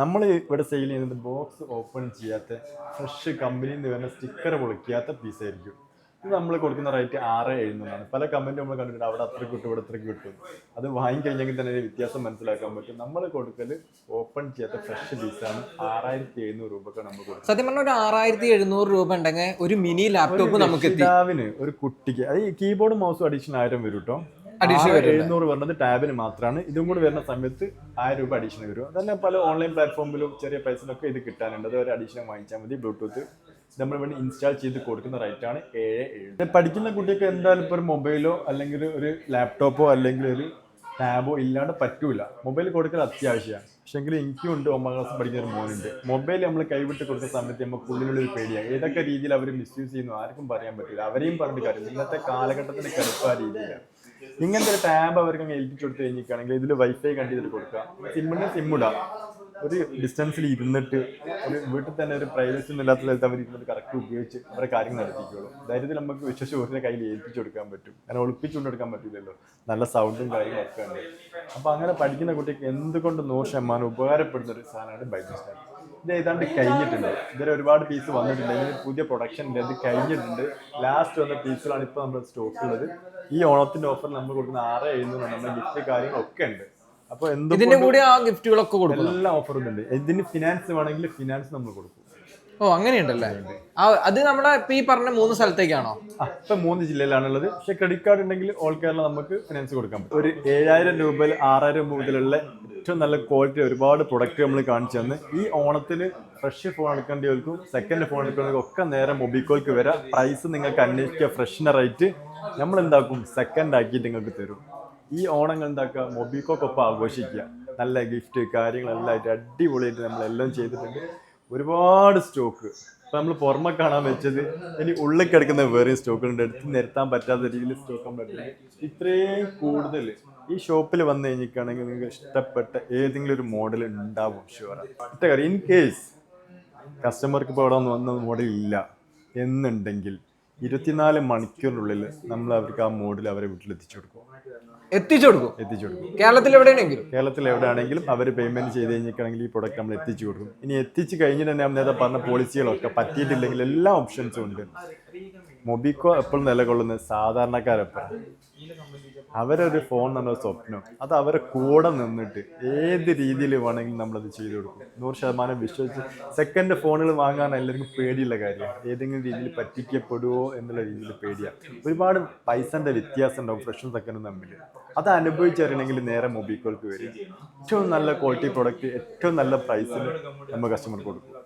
നമ്മൾ ഇവിടെ സെയിൽ ചെയ്യുന്നത് ബോക്സ് ഓപ്പൺ ചെയ്യാത്ത ഫ്രഷ് കമ്പനിയിൽ നിന്ന് വരുന്ന സ്റ്റിക്കർ പൊളിക്കാത്ത പീസ് ആയിരിക്കും. ഇത് നമ്മൾ കൊടുക്കുന്ന റേറ്റ് 6,700. പല കമ്പനി നമ്മൾ കണ്ടിട്ടുണ്ട്, അവിടെ അത്ര കിട്ടും ഇവിടെ അത്ര കിട്ടും. അത് വാങ്ങിക്കഴിഞ്ഞെങ്കിൽ തന്നെ വ്യത്യാസം മനസ്സിലാക്കാൻ പറ്റും. നമ്മൾ കൊടുക്കൽ ഓപ്പൺ ചെയ്യാത്ത ഫ്രഷ് പീസാണ്. 6,700 രൂപക്കാണ് നമ്മൾ കൊടുക്കുന്നത്. സത്യം പറഞ്ഞാൽ ഒരു 6,700 രൂപ ഉണ്ടെങ്കിൽ ഒരു മിനി ലാപ്ടോപ്പ് നമുക്ക് ഒരു കുട്ടിക്ക് അത് ഈ കീബോർഡ് മൗസും അഡീഷണൽ 1000 വരും കേട്ടോ. 700 വരുന്നത് ടാബിന് മാത്രമാണ്. ഇതും കൂടി വരുന്ന സമയത്ത് 1000 രൂപ അഡീഷണൽ വരും. അതന്നെ പല ഓൺലൈൻ പ്ലാറ്റ്ഫോമിലും ചെറിയ പൈസയിലൊക്കെ ഇത് കിട്ടാനുണ്ട്. അത് ഒരു അഡീഷണൽ വാങ്ങിച്ചാൽ മതി. ബ്ലൂടൂത്ത് നമ്മൾ വേണ്ടി ഇൻസ്റ്റാൾ ചെയ്ത് കൊടുക്കുന്ന റേറ്റാണ് 7,700. പഠിക്കുന്ന കുട്ടിക്ക് എന്തായാലും ഇപ്പോൾ ഒരു മൊബൈലോ അല്ലെങ്കിൽ ഒരു ലാപ്ടോപ്പോ അല്ലെങ്കിൽ ഒരു ടാബോ ഇല്ലാണ്ട് പറ്റൂല. മൊബൈൽ കൊടുക്കൽ അത്യാവശ്യമാണ്. പക്ഷേങ്കിൽ എനിക്കും ഉണ്ട് 9ാം ക്ലാസ് പഠിക്കുന്ന ഒരു മോനുണ്ട്. മൊബൈൽ നമ്മൾ കൈവിട്ട് കൊടുക്കുന്ന സമയത്ത് നമുക്ക് ഉള്ളിലുള്ളൊരു പേടിയാണ്. ഏതൊക്കെ രീതിയിൽ അവർ മിസ്യൂസ് ചെയ്യുന്നു ആർക്കും പറയാൻ പറ്റില്ല. അവരെയും പറഞ്ഞിട്ട് കാര്യം ഇന്നത്തെ കാലഘട്ടത്തിന് കടുപ്പ രീതിയിലാണ്. ഇങ്ങനത്തെ ഒരു ടാബ് അവർക്ക് ഏൽപ്പിച്ചു കൊടുത്ത് കഴിഞ്ഞിട്ടാണെങ്കിൽ ഇതിൽ വൈഫൈ കണ്ടു ചെയ്തിട്ട് കൊടുക്കാം. സിമ്മിടാം. ഒരു ഡിസ്റ്റൻസിൽ ഇരുന്നിട്ട് ഒരു വീട്ടിൽ തന്നെ ഒരു പ്രൈവസി ഒന്നും ഇല്ലാത്ത സ്ഥലത്ത് അവർ ഇരുന്നിട്ട് കറക്റ്റ് ഉപയോഗിച്ച് അവരുടെ കാര്യങ്ങൾ നടത്തിക്കോളും. ധൈര്യത്തിൽ നമുക്ക് വിശ്വസിച്ച് കയ്യിൽ ഏൽപ്പിച്ചു കൊടുക്കാൻ പറ്റും. അങ്ങനെ ഒളിപ്പിച്ചുകൊണ്ട് കൊടുക്കാൻ പറ്റില്ലല്ലോ. നല്ല സൗണ്ടും കാര്യങ്ങളൊക്കെ ഉണ്ട്. അപ്പോൾ അങ്ങനെ പഠിക്കുന്ന കുട്ടിക്ക് എന്തുകൊണ്ട് 100% ഉപകാരപ്പെടുന്ന ഒരു സാധനമാണ് ബൈജൂസ് ടാബ്. ഇത് ഏതാണ്ട് കഴിഞ്ഞിട്ടുണ്ട്. ഇതിൽ ഒരുപാട് പീസ് വന്നിട്ടുണ്ട്. ഇതിന് പുതിയ പ്രൊഡക്ഷൻ ഉണ്ട്. ഇത് കഴിഞ്ഞിട്ടുണ്ട്. ലാസ്റ്റ് വന്ന പീസുകളാണ് ഇപ്പോൾ നമ്മുടെ സ്റ്റോക്ക് ഉള്ളത്. ഈ ഓണത്തിന്റെ ഓഫറിൽ നമ്മൾ കൊടുക്കുന്ന 6,700 നമ്മുടെ ഗിഫ്റ്റ് കാര്യങ്ങളൊക്കെ ഉണ്ട്. അപ്പോൾ ഇതിന്റെ കൂടെ ആ ഗിഫ്റ്റുകളൊക്കെ കൊടുക്കും. എല്ലാ ഓഫറും ഉണ്ട്. ഇതിന് ഫിനാൻസ് വേണമെങ്കിൽ ഫിനാൻസ് നമ്മൾ കൊടുക്കും. അങ്ങനെയുണ്ടല്ലേ? അത് നമ്മുടെ ഈ പറഞ്ഞ 3 സ്ഥലത്തേക്കാണോ? ഇപ്പൊ 3 ജില്ലയിലാണുള്ളത്. പക്ഷെ ക്രെഡിറ്റ് കാർഡ് ഉണ്ടെങ്കിൽ ഓൾ കേരള നമുക്ക് ഫിനാൻസ് കൊടുക്കാൻ പറ്റും. ഒരു 7,000 രൂപയിൽ 6,000 രൂപ മുതലുള്ള ഏറ്റവും നല്ല ക്വാളിറ്റി ഒരുപാട് പ്രൊഡക്റ്റ് നമ്മൾ കാണിച്ചു തന്ന് ഈ ഓണത്തിന് ഫ്രഷ് ഫോൺ എടുക്കേണ്ടവർക്കും സെക്കൻഡ് ഫോൺ എടുക്കേണ്ടവർക്കും ഒക്കെ നേരെ മൊബിക്കോയ്ക്ക് വരാം. പ്രൈസ് നിങ്ങൾക്ക് അന്വേഷിക്കുക. ഫ്രഷിന്റെ റേറ്റ് നമ്മൾ എന്താക്കും സെക്കൻഡ് ആക്കിയിട്ട് നിങ്ങൾക്ക് തരും. ഈ ഓണങ്ങൾ എന്താക്കുക മൊബിക്കോക്കൊപ്പം ആഘോഷിക്കുക. നല്ല ഗിഫ്റ്റ് കാര്യങ്ങളെല്ലാം ആയിട്ട് അടിപൊളിയായിട്ട് നമ്മളെല്ലാം ചെയ്തിട്ടുണ്ട്. ഒരുപാട് സ്റ്റോക്ക് ഇപ്പം നമ്മൾ പുറമെ കാണാൻ വെച്ചത് ഇനി ഉള്ളിൽ കിടക്കുന്ന വേറെ സ്റ്റോക്കുകളുണ്ട്, എടുത്ത് നിരത്താൻ പറ്റാത്ത രീതിയിൽ സ്റ്റോക്ക് പറ്റില്ല. ഇത്രയും കൂടുതൽ ഈ ഷോപ്പിൽ വന്നു കഴിഞ്ഞിട്ടാണെങ്കിൽ നിങ്ങൾക്ക് ഇഷ്ടപ്പെട്ട ഏതെങ്കിലും ഒരു മോഡൽ ഉണ്ടാവും ഷുവറാണ്. ഒറ്റ കാര്യം, ഇൻ കേസ് കസ്റ്റമർക്ക് ഇപ്പോൾ അവിടെ വന്ന മോഡൽ ഇല്ല എന്നുണ്ടെങ്കിൽ 24 മണിക്കൂറിനുള്ളിൽ നമ്മൾ അവർക്ക് ആ മോഡൽ അവരെ വീട്ടിൽ എത്തിച്ചു കൊടുക്കും. കേരളത്തിൽ എവിടെയാണെങ്കിലും കേരളത്തിൽ എവിടെയാണെങ്കിലും അവർ പേയ്മെന്റ് ചെയ്ത് കഴിഞ്ഞിട്ടാണെങ്കിൽ ഈ പ്രൊഡക്റ്റ് നമ്മൾ എത്തിച്ചു കൊടുക്കും. ഇനി എത്തിച്ച് കഴിഞ്ഞിട്ട് തന്നെ നമ്മൾ നേരത്തെ പറഞ്ഞ പോളിസികളൊക്കെ പറ്റിയിട്ടില്ലെങ്കിൽ എല്ലാ ഓപ്ഷൻസും ഉണ്ട്. മൊബിക്കോ എപ്പോഴും നിലകൊള്ളുന്നത് സാധാരണക്കാരെപ്പോഴും അവരൊരു ഫോൺ നമ്മുടെ സ്വപ്നം, അത് അവരെ കൂടെ നിന്നിട്ട് ഏത് രീതിയിൽ വേണമെങ്കിലും നമ്മളത് ചെയ്തു കൊടുക്കും. 100% വിശ്വസിച്ച്. സെക്കൻഡ് ഫോണുകൾ വാങ്ങാൻ എല്ലാവർക്കും പേടിയുള്ള കാര്യമാണ്, ഏതെങ്കിലും രീതിയിൽ പറ്റിക്കപ്പെടുമോ എന്നുള്ള രീതിയിൽ പേടിയാണ്. ഒരുപാട് പൈസൻ്റെ വ്യത്യാസം ഉണ്ടാവും ഫ്രഷും സെക്കൻഡും തമ്മിൽ. അത് അനുഭവിച്ചറിയണമെങ്കിൽ നേരെ മൊബിക്കോൾക്ക് വരിക. ഏറ്റവും നല്ല ക്വാളിറ്റി പ്രോഡക്റ്റ് ഏറ്റവും നല്ല പ്രൈസിൽ നമ്മൾ കസ്റ്റമർക്ക് കൊടുക്കും.